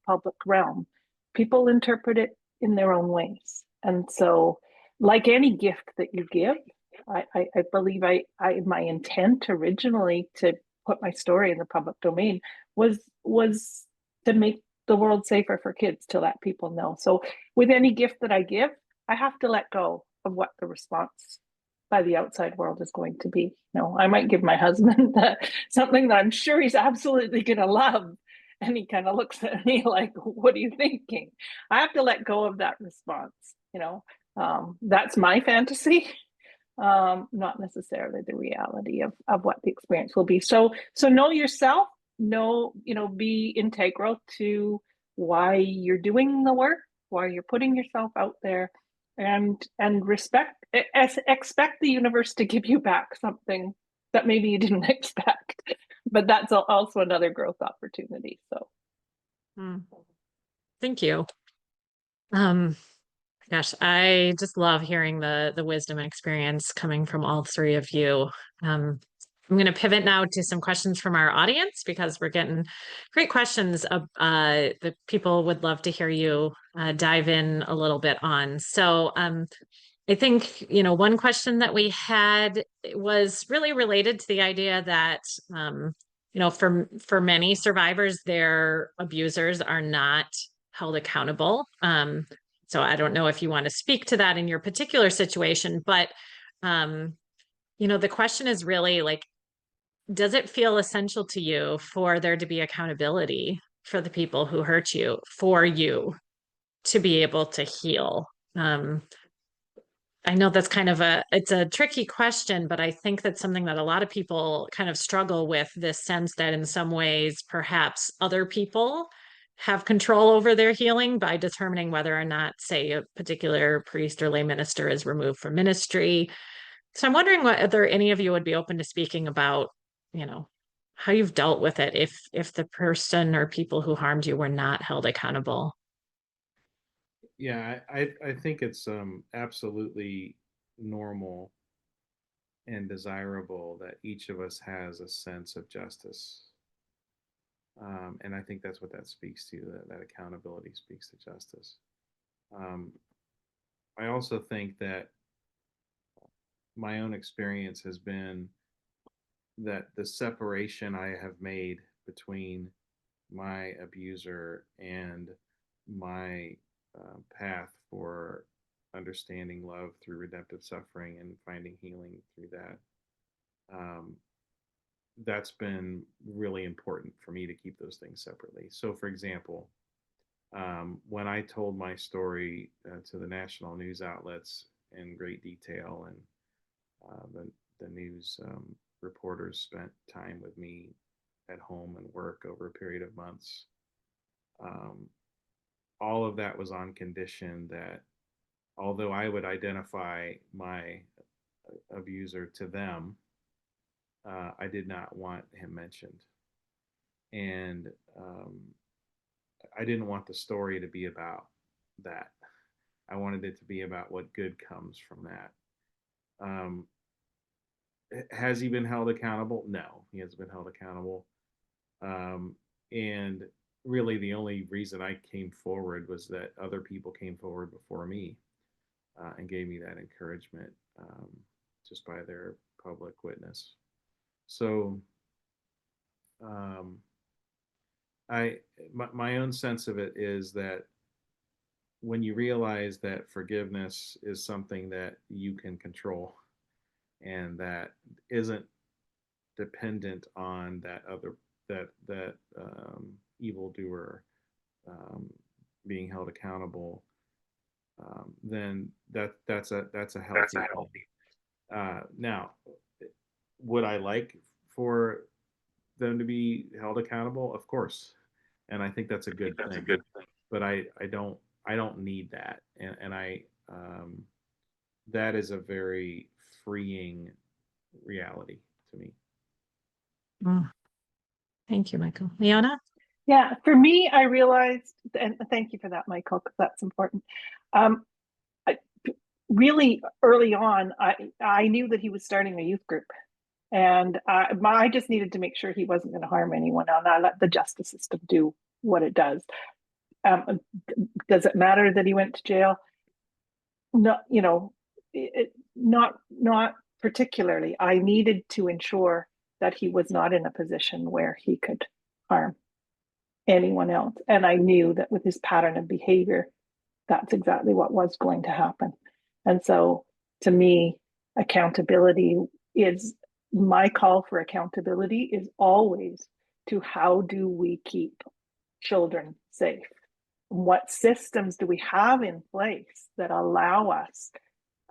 Speaker 3: public realm, people interpret it in their own ways. And so, like any gift that you give, I believe my intent originally to put my story in the public domain was to make the world safer for kids, to let people know. So with any gift that I give, I have to let go of what the response by the outside world is going to be. I might give my husband something that I'm sure he's absolutely going to love. And he kind of looks at me like, what are you thinking? I have to let go of that response. That's my fantasy, not necessarily the reality of what the experience will be. So know yourself, be integral to why you're doing the work, why you're putting yourself out there, and expect the universe to give you back something that maybe you didn't expect. But that's also another growth opportunity. So
Speaker 2: Thank you. Gosh, I just love hearing the wisdom and experience coming from all three of you. I'm going to pivot now to some questions from our audience because we're getting great questions. That people would love to hear you dive in a little bit on. So I think, one question that we had was really related to the idea that, for many survivors, their abusers are not held accountable. So I don't know if you want to speak to that in your particular situation, but, the question is really like, does it feel essential to you for there to be accountability for the people who hurt you, for you to be able to heal? I know that's it's a tricky question, but I think that's something that a lot of people kind of struggle with, this sense that in some ways, perhaps other people have control over their healing by determining whether or not, say, a particular priest or lay minister is removed from ministry. So I'm wondering whether any of you would be open to speaking about, how you've dealt with it if the person or people who harmed you were not held accountable.
Speaker 5: Yeah, I think it's absolutely normal and desirable that each of us has a sense of justice. And I think that's what that speaks to, that accountability speaks to justice. I also think that my own experience has been that the separation I have made between my abuser and my path for understanding love through redemptive suffering and finding healing through that, um, that's been really important for me to keep those things separately. So, for example, when I told my story to the national news outlets in great detail, and the news reporters spent time with me at home and work over a period of months, um, all of that was on condition that although I would identify my abuser to them, I did not want him mentioned. And I didn't want the story to be about that. I wanted it to be about what good comes from that. Um, has he been held accountable? No, he hasn't been held accountable. And really, the only reason I came forward was that other people came forward before me and gave me that encouragement just by their public witness. So, um, my own sense of it is that when you realize that forgiveness is something that you can control and that isn't dependent on that evildoer being held accountable, then that's a healthy thing. Now, would I like for them to be held accountable? Of course, and I think that's a good thing. But I don't need that, and I that is a very freeing reality to me.
Speaker 2: Mm. Thank you, Michael. Leona?
Speaker 3: Yeah, for me, I realized, and thank you for that, Michael, because that's important. I, really early on, I knew that he was starting a youth group, and I just needed to make sure he wasn't going to harm anyone, and I let the justice system do what it does. Does it matter that he went to jail? No, not particularly. I needed to ensure that he was not in a position where he could harm anyone else. And I knew that with his pattern of behavior, that's exactly what was going to happen. And so to me, accountability is my call for accountability is always to how do we keep children safe? What systems do we have in place that allow us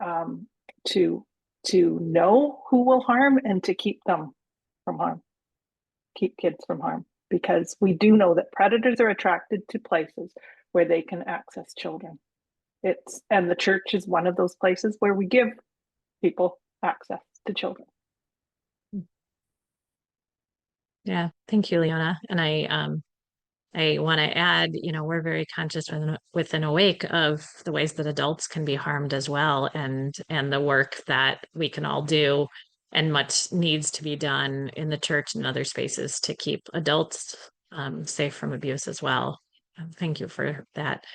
Speaker 3: um, to know who will harm and to keep them from harm, keep kids from harm? Because we do know that predators are attracted to places where they can access children. And the church is one of those places where we give people access to children.
Speaker 2: Yeah, thank you, Leona. And I want to add, we're very conscious within Awake of the ways that adults can be harmed as well, and the work that we can all do, and much needs to be done in the church and other spaces to keep adults safe from abuse as well. Thank you for that.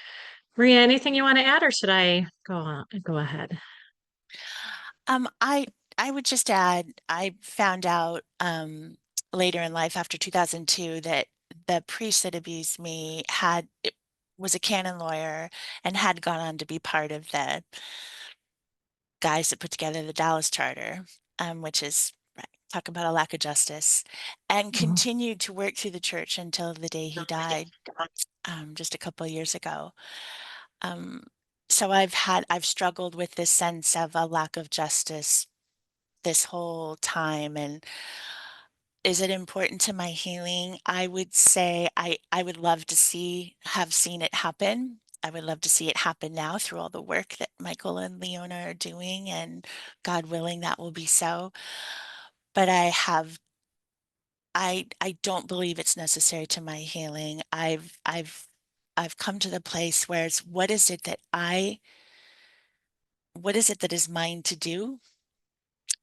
Speaker 2: Maria, anything you want to add, or should I go ahead?
Speaker 4: I would just add, I found out later in life after 2002 that the priest that abused me was a canon lawyer and had gone on to be part of the guys that put together the Dallas Charter, which is talk about a lack of justice, and continued to work through the church until the day he died, just a couple of years ago. So I've struggled with this sense of a lack of justice this whole time. And is it important to my healing? I would say I would love to have seen it happen. I would love to see it happen now through all the work that Michael and Leona are doing, and God willing, that will be so. But I don't believe it's necessary to my healing. I've come to the place where it's what is it that is mine to do?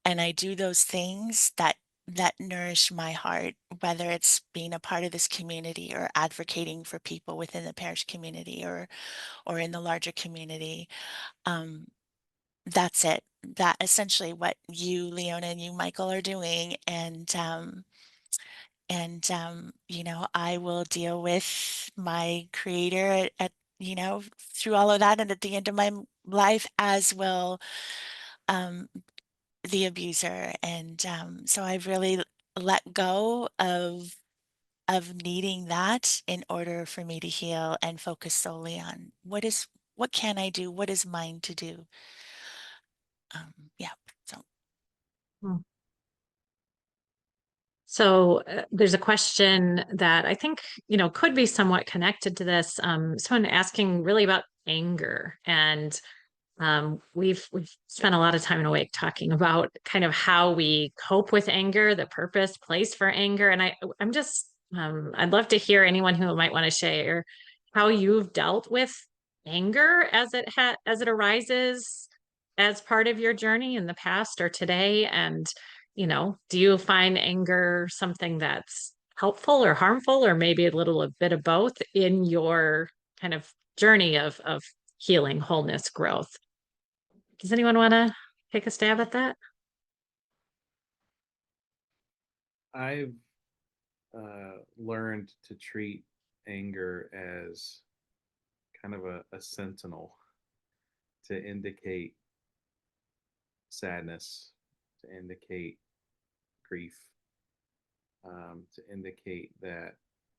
Speaker 4: And I do those things that that nourish my heart, whether it's being a part of this community or advocating for people within the parish community or in the larger community. Um, that's it. That essentially what you, Leona, and you, Michael, are doing. You know, I will deal with my creator you know, through all of that and at the end of my life, as will um, the abuser. So I've really let go of needing that in order for me to heal and focus solely on what can I do? What is mine to do? Yeah. So
Speaker 2: Hmm. So there's a question that I think, could be somewhat connected to this. Someone asking really about anger, and we've spent a lot of time in Awake talking about kind of how we cope with anger, the purpose, place for anger, and I'm just I'd love to hear anyone who might want to share how you've dealt with anger as it arises as part of your journey in the past or today, and do you find anger something that's helpful or harmful, or maybe a bit of both in your kind of journey of healing, wholeness, growth? Does anyone want to take a stab at that?
Speaker 5: I've learned to treat anger as kind of a sentinel to indicate sadness, to indicate grief, to indicate that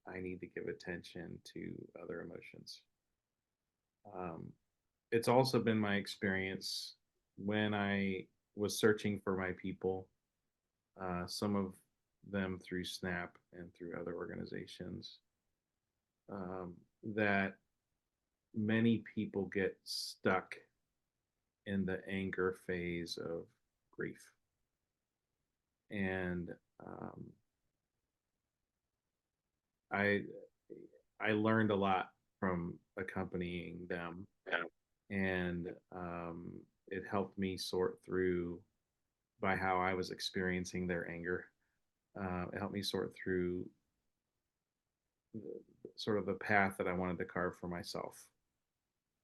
Speaker 5: I need to give attention to other emotions. It's also been my experience when I was searching for my people, some of them through SNAP and through other organizations, that many people get stuck in the anger phase of grief. And I I learned a lot from accompanying them, and it helped me sort through by how I was experiencing their anger. It helped me sort through sort of the path that I wanted to carve for myself.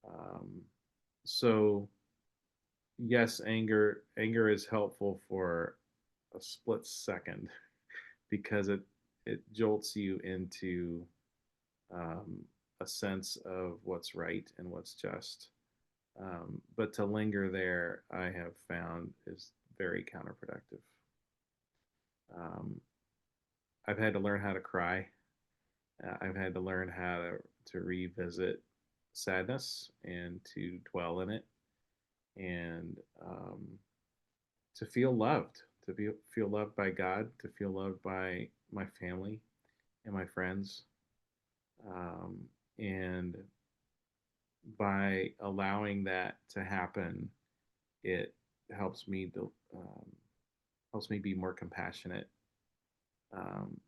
Speaker 5: Um, so yes, anger is helpful for a split second because it jolts you into um, a sense of what's right and what's just. But to linger there, I have found is very counterproductive. Um, I've had to learn how to cry. I've had to learn how to revisit sadness and to dwell in it and to feel loved, feel loved by God, to feel loved by my family and my friends. And by allowing that to happen, it helps me to helps me be more compassionate,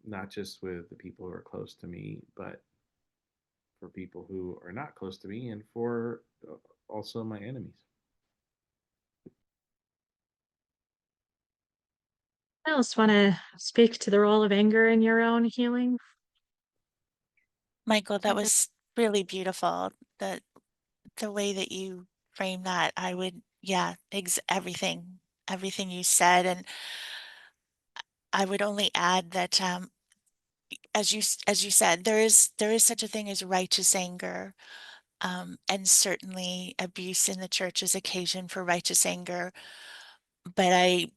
Speaker 5: not just with the people who are close to me, but for people who are not close to me, and for also my enemies.
Speaker 2: Else want to speak to the role of anger in your own healing?
Speaker 4: Michael, that was really beautiful. The way that you frame that, I would, yeah, everything you said. And I would only add that, as you said, there is such a thing as righteous anger. And certainly abuse in the church is occasion for righteous anger. But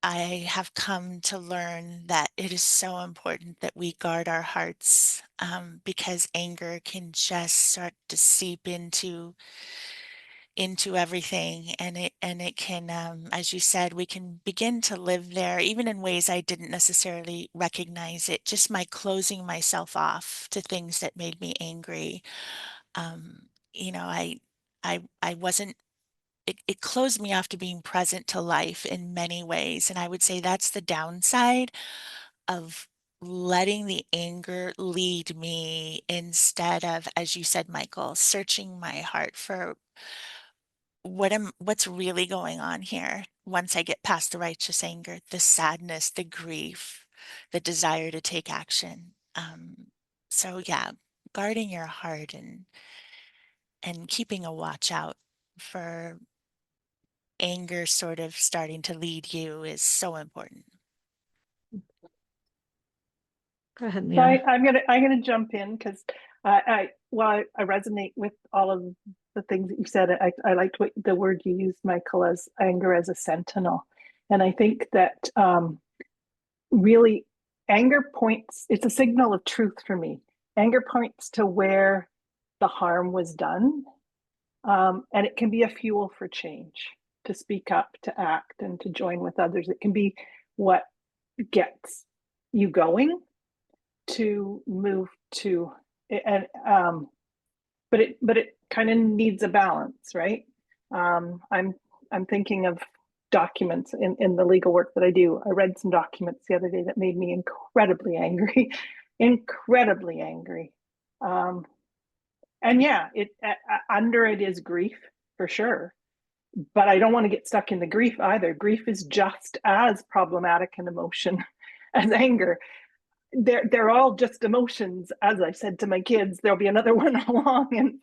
Speaker 4: I have come to learn that it is so important that we guard our hearts, because anger can just start to seep into everything, and it can, as you said, we can begin to live there even in ways I didn't necessarily recognize it. Just my closing myself off to things that made me angry. You know, I wasn't it closed me off to being present to life in many ways, and I would say that's the downside of letting the anger lead me instead of, as you said, Michael, searching my heart for what's really going on here. once I get past the righteous anger, the sadness, the grief, the desire to take action. So yeah, guarding your heart and keeping a watch out for anger sort of starting to lead you is so important.
Speaker 2: Go ahead,
Speaker 3: So
Speaker 2: Leona.
Speaker 3: I'm gonna jump in because I resonate with all of the things that you said. I liked what the word you used, Michael, as anger as a sentinel, and I think that really anger points. It's a signal of truth for me. Anger points to where the harm was done, and it can be a fuel for change, to speak up, to act, and to join with others. It can be what gets you going to move to, and but it kind of needs a balance, right? I'm thinking of documents in the legal work that I do. I read some documents the other day that made me incredibly angry, incredibly angry. um and yeah, it under it is grief for sure, but I don't want to get stuck in the grief either. Grief is just as problematic an emotion as anger. They're all just emotions. As I said to my kids, there'll be another one along in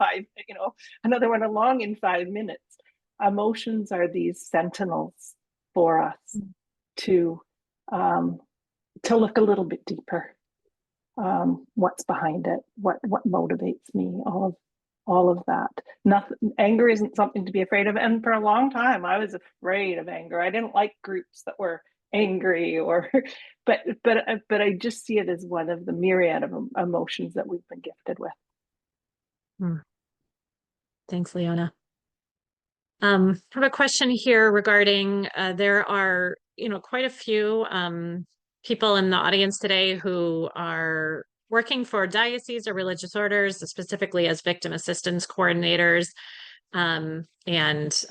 Speaker 3: another one along in 5 minutes. Emotions are these sentinels for us to um, to look a little bit deeper. What's behind it? What motivates me? All of that. Nothing. Anger isn't something to be afraid of. And for a long time, I was afraid of anger. I didn't like groups that were angry, or, but I just see it as one of the myriad of emotions that we've been gifted with.
Speaker 2: Thanks, Leona. I have a question here regarding there are, quite a few people in the audience today who are working for dioceses or religious orders, specifically as victim assistance coordinators. And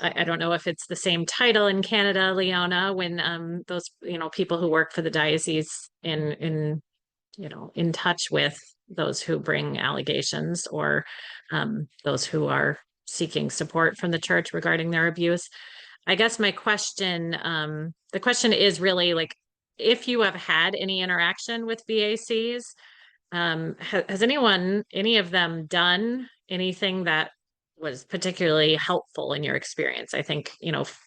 Speaker 2: I don't know if it's the same title in Canada, Leona, when those, people who work for the diocese in touch with those who bring allegations, or those who are seeking support from the church regarding their abuse. I guess my question, the question is really like, if you have had any interaction with VACs, has any of them done anything that was particularly helpful in your experience? I think,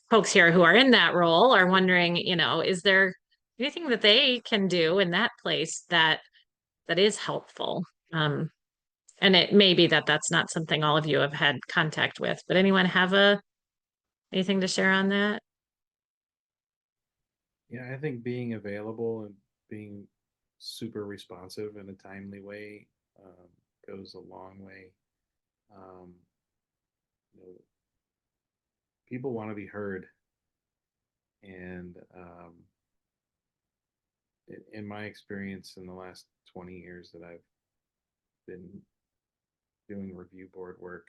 Speaker 2: folks here who are in that role are wondering, is there anything that they can do in that place that is helpful? And it may be that that's not something all of you have had contact with, but anyone have anything to share on that?
Speaker 5: Yeah, I think being available and being super responsive in a timely way goes a long way. Um, you know, people want to be heard, and in my experience in the last 20 years that I've been doing review board work,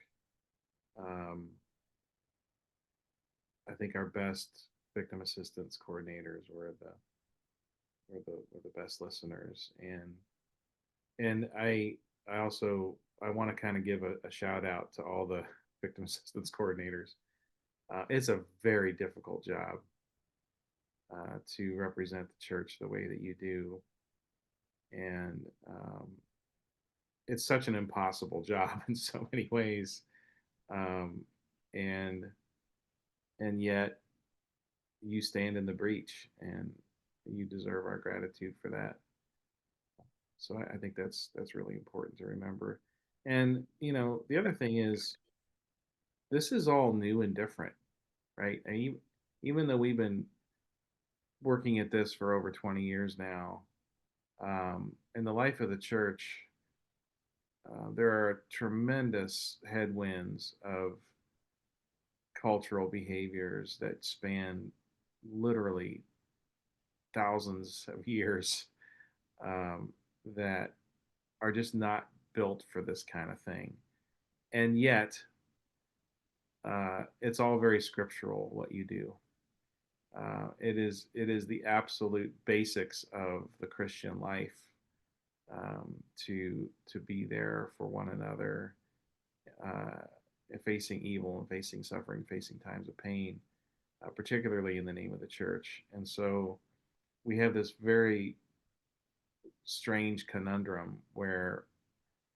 Speaker 5: um, I think our best victim assistance coordinators were the best listeners, and I also I want to kind of give a shout out to all the victim assistance coordinators. It's a very difficult job to represent the church the way that you do, and it's such an impossible job in so many ways, um, and and yet you stand in the breach, and you deserve our gratitude for that. So I think that's really important to remember. And the other thing is, this is all new and different, right? And even though we've been working at this for over 20 years now, in the life of the church, there are tremendous headwinds of cultural behaviors that span literally thousands of years, that are just not built for this kind of thing. And yet, it's all very scriptural what you do. It is the absolute basics of the Christian life, to be there for one another, uh, facing evil and facing suffering, facing times of pain. particularly in the name of the church. And so we have this very strange conundrum where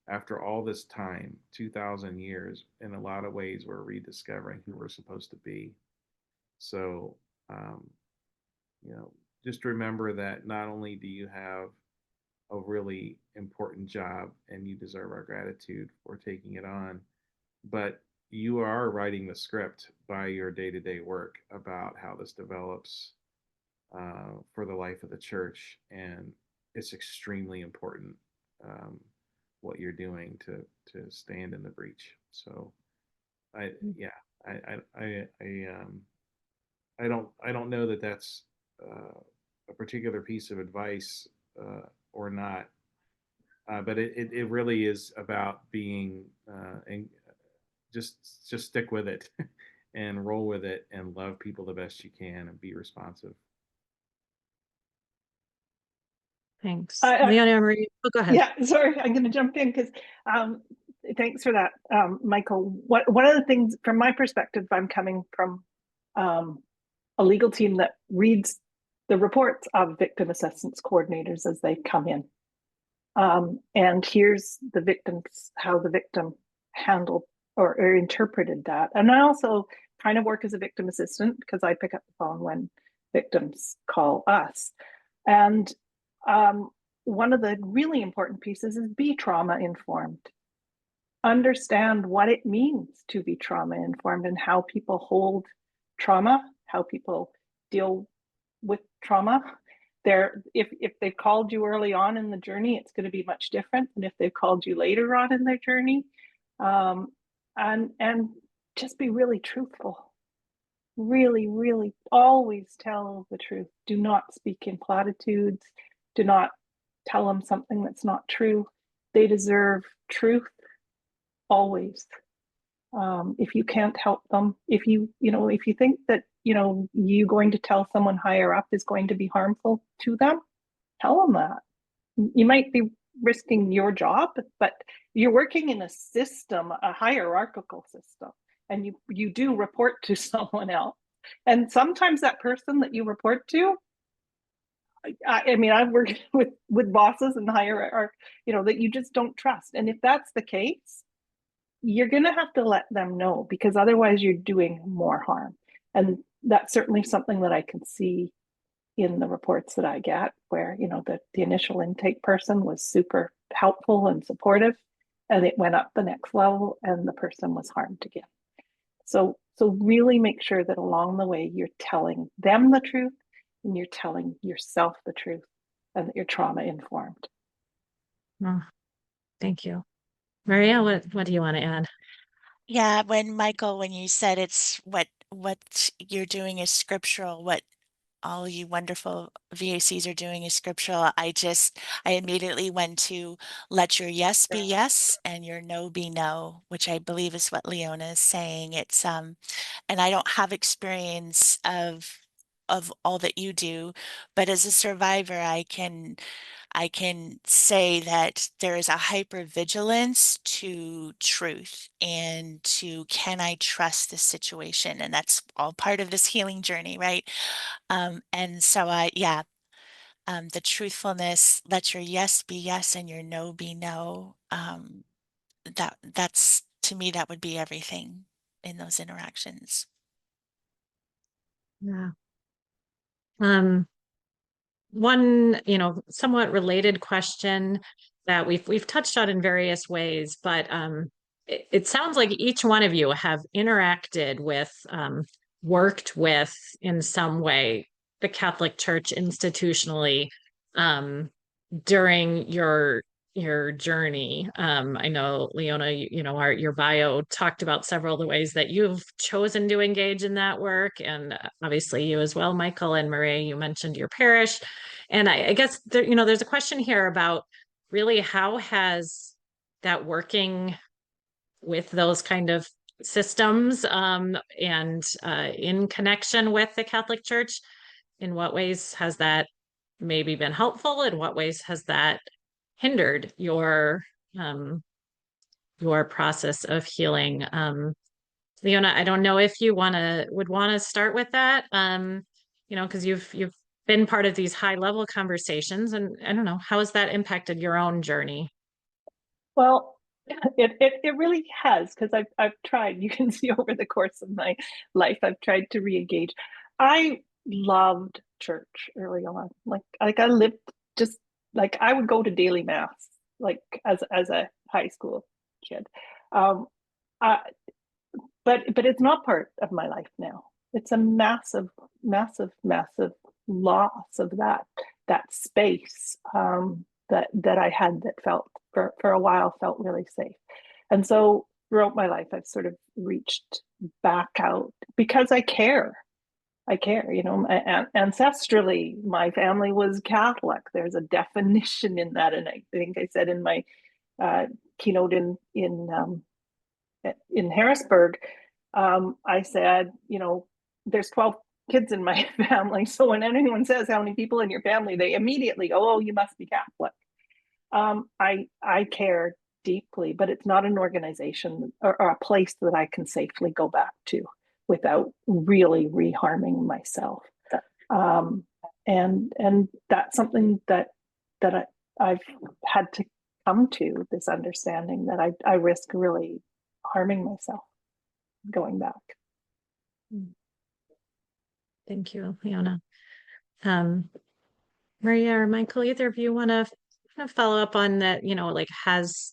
Speaker 5: after all this time, 2,000 years, in a lot of ways, we're rediscovering who we're supposed to be. So, um, just remember that not only do you have a really important job and you deserve our gratitude for taking it on, but you are writing the script by your day-to-day work about how this develops for the life of the church, and it's extremely important what you're doing to stand in the breach. So I yeah I don't know that that's a particular piece of advice or not, but it really is about being and just stick with it and roll with it and love people the best you can and be responsive.
Speaker 2: Thanks.
Speaker 3: I-
Speaker 2: Leona Marie, oh, go ahead.
Speaker 3: Yeah, sorry, I'm going to jump in because thanks for that, Michael. One of the things from my perspective, I'm coming from a legal team that reads the reports of victim assistance coordinators as they come in, and here's the victims, how the victim handled or interpreted that. And I also kind of work as a victim assistant because I pick up the phone when victims call us. And one of the really important pieces is be trauma informed. Understand what it means to be trauma informed and how people hold trauma, how people deal with trauma. If they've called you early on in the journey, it's going to be much different than if they've called you later on in their journey. And just be really truthful. Really, really always tell the truth. Do not speak in platitudes. Do not tell them something that's not true. They deserve truth always. If you can't help them, if you think that, you going to tell someone higher up is going to be harmful to them, tell them that. You might be risking your job, but you're working in a system, a hierarchical system, and you do report to someone else. And sometimes that person that you report to, I mean, I've worked with bosses and higher, that you just don't trust. And if that's the case, you're going to have to let them know, because otherwise you're doing more harm. And that's certainly something that I can see in the reports that I get, where, the initial intake person was super helpful and supportive, and it went up the next level and the person was harmed again. So really make sure that along the way you're telling them the truth and you're telling yourself the truth, and that you're trauma informed.
Speaker 2: Oh, thank you. Maria, what do you want to add?
Speaker 4: Yeah, when you said it's what you're doing is scriptural, what all you wonderful VACs are doing is scriptural. I immediately went to let your yes be yes and your no be no, which I believe is what Leona is saying. It's and I don't have experience of all that you do, but as a survivor, I can say that there is a hypervigilance to truth and to, can I trust this situation? And that's all part of this healing journey, right? And so the truthfulness, let your yes be yes and your no be no. That's to me, that would be everything in those interactions.
Speaker 2: Yeah. One, somewhat related question that we've touched on in various ways, but it sounds like each one of you have interacted with, worked with in some way the Catholic Church institutionally during your journey. I know, Leona, your bio talked about several of the ways that you've chosen to engage in that work, and obviously you as well, Michael. And Maria, you mentioned your parish, and I guess there's a question here about really how has that working with those kind of systems and in connection with the Catholic Church, in what ways has that maybe been helpful? In what ways has that hindered your process of healing? Leona, I don't know if you would want to start with that. Because you've been part of these high level conversations, and I don't know, how has that impacted your own journey?
Speaker 3: Well, it really has, because I've tried. You can see over the course of my life, I've tried to re-engage. I loved church early on. Like I lived just like I would go to daily mass, like as a high school kid. Um, I, but it's not part of my life now. It's a massive, massive, massive loss of that space that I had that felt for a while felt really safe. And so throughout my life, I've sort of reached back out because I care. I care, ancestrally, my family was Catholic. There's a definition in that, and I think I said in my keynote in Harrisburg, I said, there's 12 kids in my family. So when anyone says how many people in your family, they immediately go, oh, you must be Catholic. I care deeply, but it's not an organization or a place that I can safely go back to without really reharming myself. And that's something that I've had to come to, this understanding that I risk really harming myself going back.
Speaker 2: Thank you, Leona. Maria or Michael, either of you want to kind of follow up on that, like has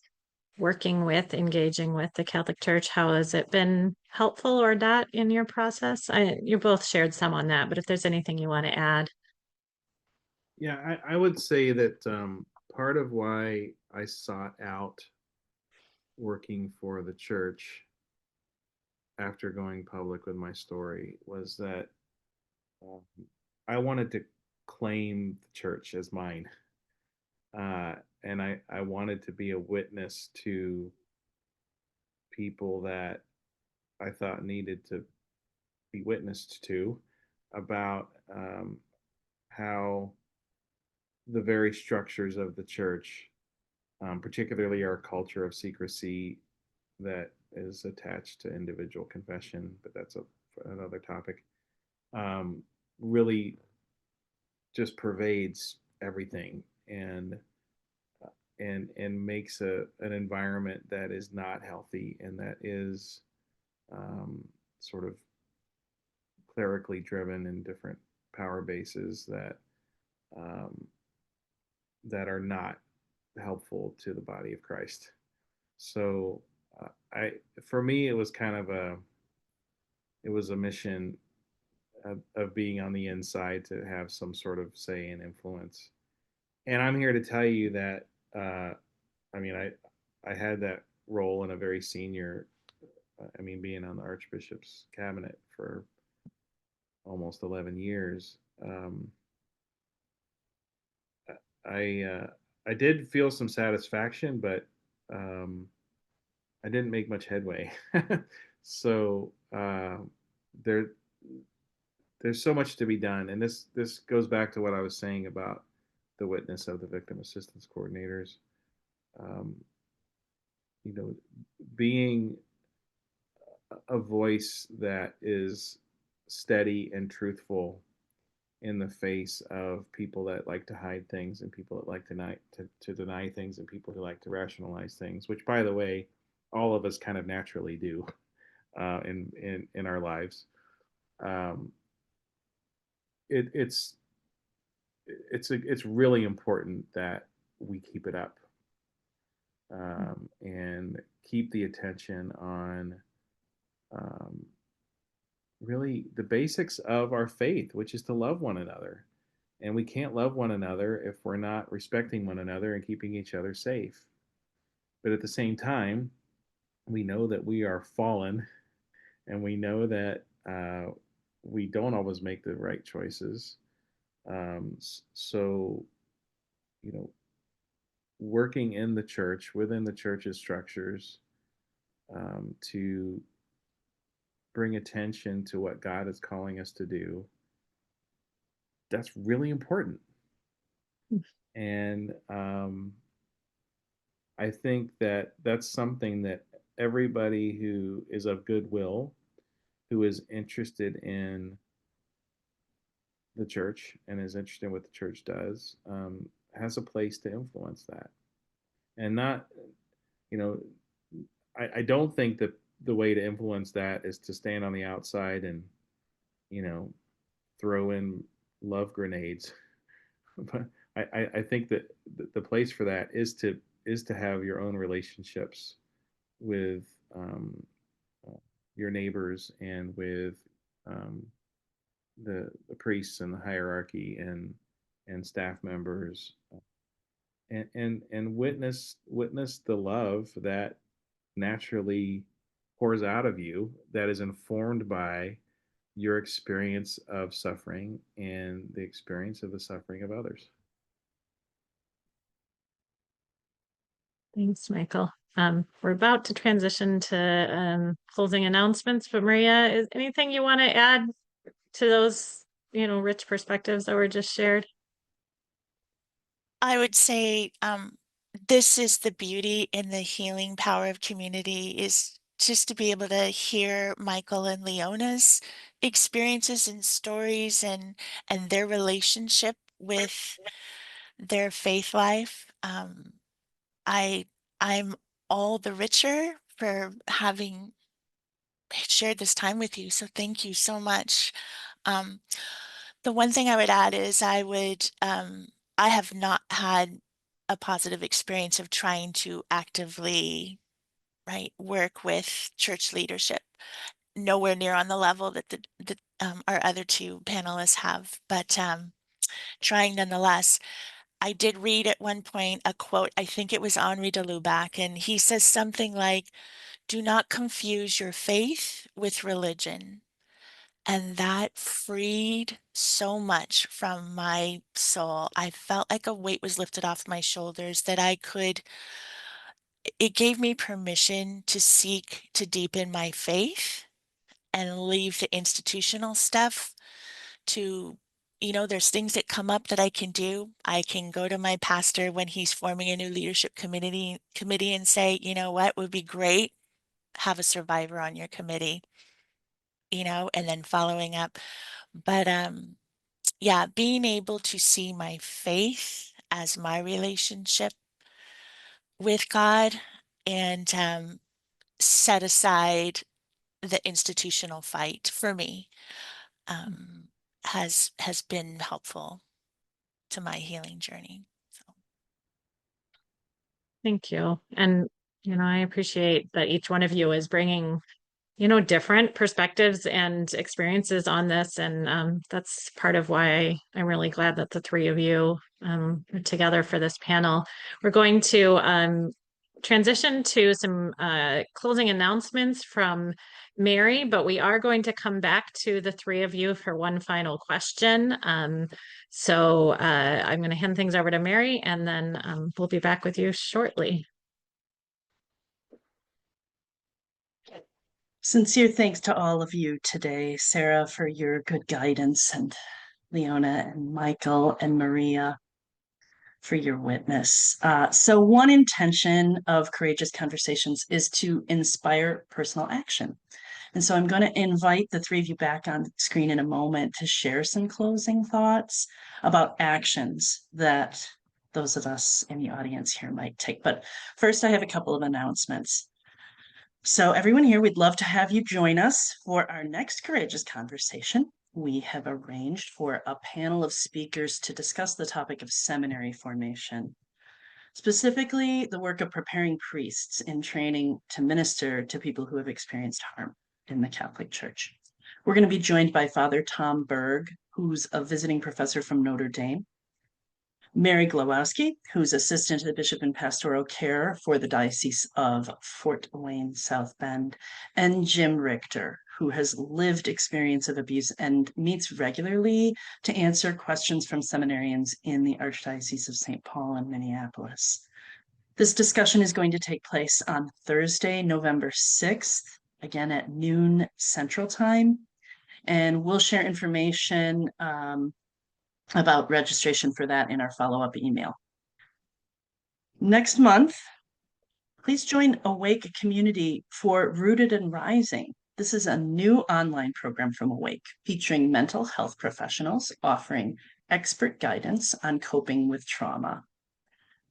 Speaker 2: working with, engaging with the Catholic Church, how has it been helpful or not in your process? You both shared some on that, but if there's anything you want to add.
Speaker 5: Yeah, I would say that part of why I sought out working for the church after going public with my story was that um, I wanted to claim the church as mine. And I wanted to be a witness to people that I thought needed to be witnessed to about how the very structures of the church, particularly our culture of secrecy that is attached to individual confession, but that's another topic, um, really just pervades everything and makes an environment that is not healthy and that is sort of clerically driven in different power bases um, that are not helpful to the body of Christ. So I, for me, it was kind of it was a mission of being on the inside to have some sort of say and influence. And I'm here to tell you that, I mean, I had that role in a very senior, I mean, being on the Archbishop's cabinet for almost 11 years. I I did feel some satisfaction, but um, I didn't make much headway. So there there's so much to be done, and this goes back to what I was saying about the witness of the victim assistance coordinators. Um, you know, being a voice that is steady and truthful in the face of people that like to hide things and people that like to deny things and people who like to rationalize things, which by the way, all of us kind of naturally do in our lives. Um, it's it's really important that we keep it up and keep the attention on um, really the basics of our faith, which is to love one another. And we can't love one another if we're not respecting one another and keeping each other safe. But at the same time, we know that we are fallen and we know that we don't always make the right choices. So, you know, working in the church, within the church's structures, to bring attention to what God is calling us to do, that's really important. And I think that that's something that everybody who is of goodwill who is interested in the church and is interested in what the church does, has a place to influence that. And not, you know, I don't think that the way to influence that is to stand on the outside and, you know, throw in love grenades. But I think that the place for that is to have your own relationships with uh, your neighbors and with um, the priests and the hierarchy and staff members, and witness the love that naturally pours out of you, that is informed by your experience of suffering and the experience of the suffering of others.
Speaker 2: Thanks, Michael. We're about to transition to closing announcements, but Maria, is anything you want to add to those, rich perspectives that were just shared?
Speaker 4: I would say this is the beauty and the healing power of community, is just to be able to hear Michael and Leona's experiences and stories and their relationship with their faith life. I I'm all the richer for having shared this time with you. So thank you so much. Um, the one thing I would add is I have not had a positive experience of trying to actively, right, work with church leadership. Nowhere near on the level that our other two panelists have, but trying nonetheless. I did read at one point a quote, I think it was Henri de Lubac, and he says something like, "Do not confuse your faith with religion." And that freed so much from my soul. I felt like a weight was lifted off my shoulders, that it gave me permission to seek to deepen my faith and leave the institutional stuff to, there's things that come up that I can do. I can go to my pastor when he's forming a new leadership committee and say, you know what would be great? Have a survivor on your committee, and then following up. But yeah, being able to see my faith as my relationship with God, and set aside the institutional fight for me, um, has been helpful to my healing journey. So
Speaker 2: Thank you. And, I appreciate that each one of you is bringing different perspectives and experiences on this. And that's part of why I'm really glad that the three of you are together for this panel. We're going to transition to some closing announcements from Mary, but we are going to come back to the three of you for one final question. So I'm going to hand things over to Mary, and then we'll be back with you shortly.
Speaker 6: Sincere thanks to all of you today, Sara, for your good guidance, and Leona and Michael and Maria for your witness. So one intention of Courageous Conversations is to inspire personal action. And so I'm going to invite the three of you back on screen in a moment to share some closing thoughts about actions that those of us in the audience here might take. But first, I have a couple of announcements. So everyone here, we'd love to have you join us for our next Courageous Conversation. We have arranged for a panel of speakers to discuss the topic of seminary formation, specifically the work of preparing priests in training to minister to people who have experienced harm in the Catholic Church. We're going to be joined by Father Tom Berg, who's a visiting professor from Notre Dame, Mary Glowowski, who's assistant to the bishop in pastoral care for the Diocese of Fort Wayne, South Bend, and Jim Richter, who has lived experience of abuse and meets regularly to answer questions from seminarians in the Archdiocese of St. Paul and Minneapolis. This discussion is going to take place on Thursday, November 6th, again at noon Central Time, and we'll share information about registration for that in our follow-up email. Next month, please join Awake Community for Rooted and Rising. This is a new online program from Awake featuring mental health professionals offering expert guidance on coping with trauma.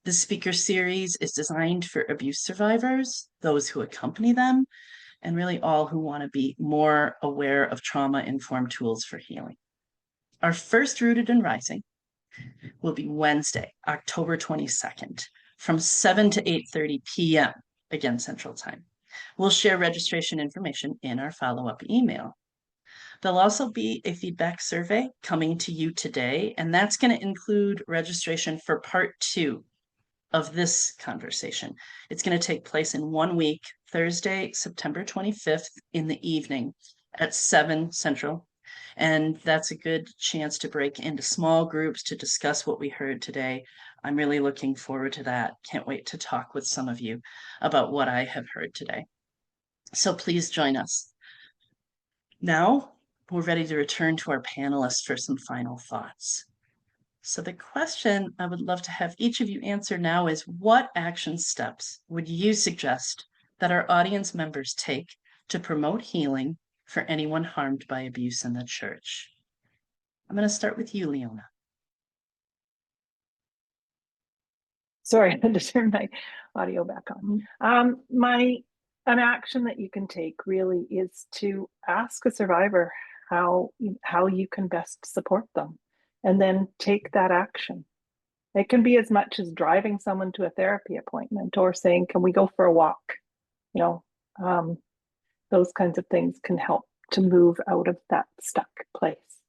Speaker 6: The speaker series is designed for abuse survivors, those who accompany them, and really all who want to be more aware of trauma-informed tools for healing. Our first Rooted and Rising will be Wednesday, October 22nd, from 7 to 8:30 p.m., again, Central Time. We'll share registration information in our follow-up email. There'll also be a feedback survey coming to you today, and that's going to include registration for part 2 of this conversation. It's going to take place in 1 week, Thursday, September 25th in the evening at 7 Central. And that's a good chance to break into small groups to discuss what we heard today. I'm really looking forward to that. Can't wait to talk with some of you about what I have heard today. So please join us. Now we're ready to return to our panelists for some final thoughts. So the question I would love to have each of you answer now is, what action steps would you suggest that our audience members take to promote healing for anyone harmed by abuse in the church? I'm going to start with you, Leona.
Speaker 3: Sorry, I had to turn my audio back on. An action that you can take really is to ask a survivor how you can best support them, and then take that action. It can be as much as driving someone to a therapy appointment or saying, "Can we go for a walk?" Those kinds of things can help to move out of that stuck place.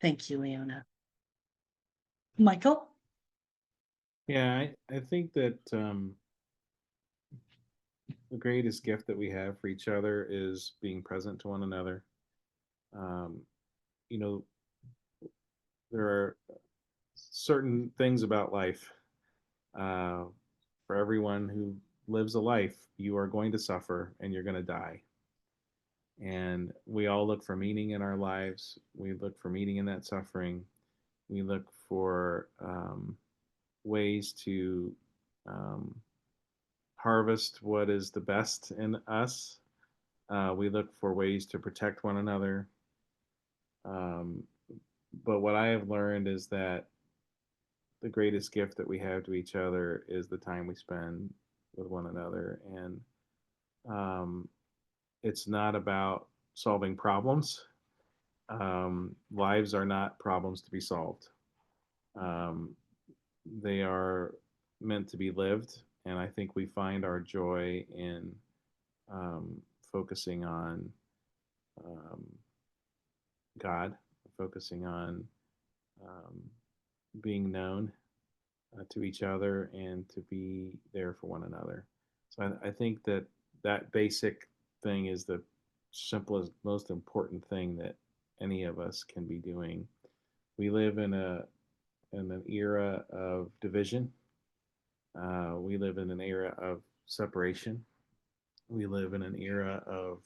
Speaker 6: Thank you, Leona. Michael?
Speaker 5: Yeah, I think that the greatest gift that we have for each other is being present to one another. You know, there are certain things about life. For everyone who lives a life, you are going to suffer and you're going to die. And we all look for meaning in our lives. We look for meaning in that suffering. We look for ways to harvest what is the best in us. We look for ways to protect one another. But what I have learned is that the greatest gift that we have to each other is the time we spend with one another. And it's not about solving problems. Lives are not problems to be solved. They are meant to be lived. And I think we find our joy in focusing on God, focusing on being known to each other and to be there for one another. So I think that basic thing is the simplest, most important thing that any of us can be doing. We live in an era of division. We live in an era of separation. We live in an era of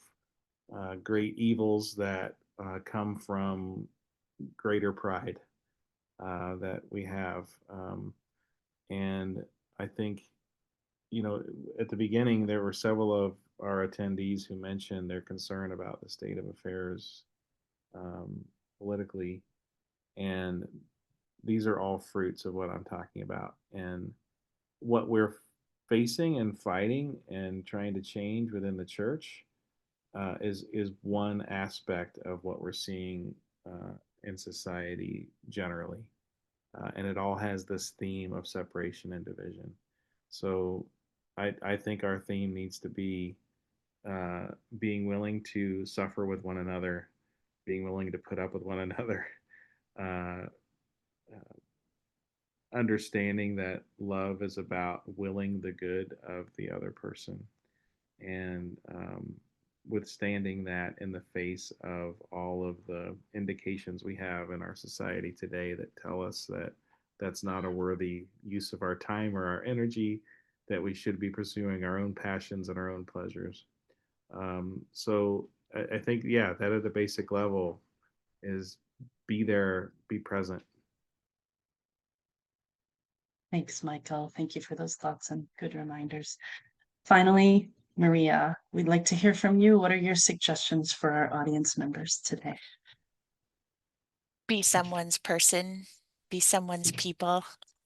Speaker 5: great evils that come from greater pride that we have. And I think, at the beginning, there were several of our attendees who mentioned their concern about the state of affairs politically. And these are all fruits of what I'm talking about. And what we're facing and fighting and trying to change within the church is one aspect of what we're seeing in society generally. And it all has this theme of separation and division. So I think our theme needs to be being willing to suffer with one another, being willing to put up with one another, understanding that love is about willing the good of the other person, and withstanding that in the face of all of the indications we have in our society today that tell us that that's not a worthy use of our time or our energy, that we should be pursuing our own passions and our own pleasures. So I think, yeah, that at the basic level is be there, be present.
Speaker 6: Thanks, Michael. Thank you for those thoughts and good reminders. Finally, Maria, we'd like to hear from you. What are your suggestions for our audience members today?
Speaker 4: Be someone's person, be someone's people.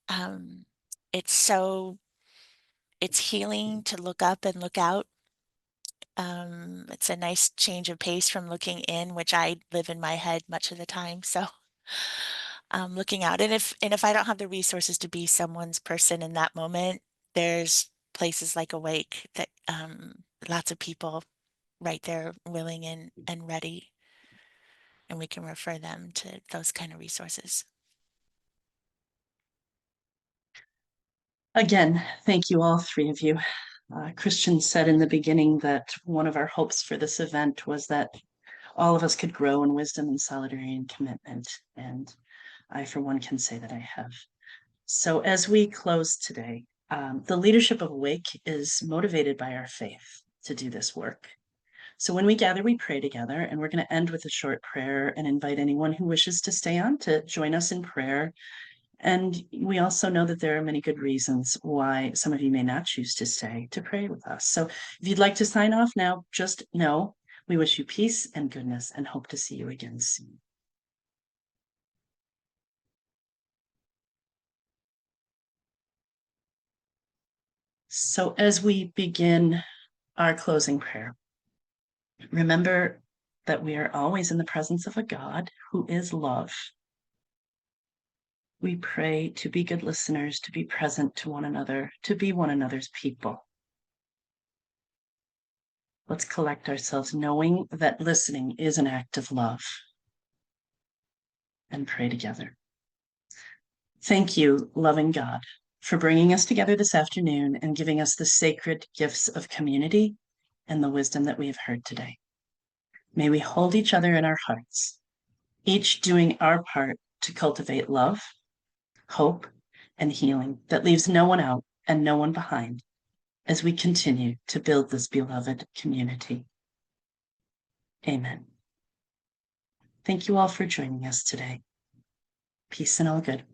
Speaker 4: Um, it's healing to look up and look out. It's a nice change of pace from looking in, which I live in my head much of the time. So looking out, and if I don't have the resources to be someone's person in that moment, there's places like Awake that lots of people right there willing and ready, and we can refer them to those kind of resources.
Speaker 6: Again, thank you, all three of you. Christian said in the beginning that one of our hopes for this event was that all of us could grow in wisdom and solidarity and commitment. And I, for one, can say that I have. So as we close today, the leadership of Awake is motivated by our faith to do this work. So when we gather, we pray together, and we're going to end with a short prayer and invite anyone who wishes to stay on to join us in prayer. And we also know that there are many good reasons why some of you may not choose to stay to pray with us. So if you'd like to sign off now, just know we wish you peace and goodness and hope to see you again soon. So as we begin our closing prayer, remember that we are always in the presence of a God who is love. We pray to be good listeners, to be present to one another, to be one another's people. Let's collect ourselves, knowing that listening is an act of love, and pray together. Thank you, loving God, for bringing us together this afternoon and giving us the sacred gifts of community and the wisdom that we have heard today. May we hold each other in our hearts, each doing our part to cultivate love, hope, and healing that leaves no one out and no one behind as we continue to build this beloved community. Amen. Thank you all for joining us today. Peace and all good.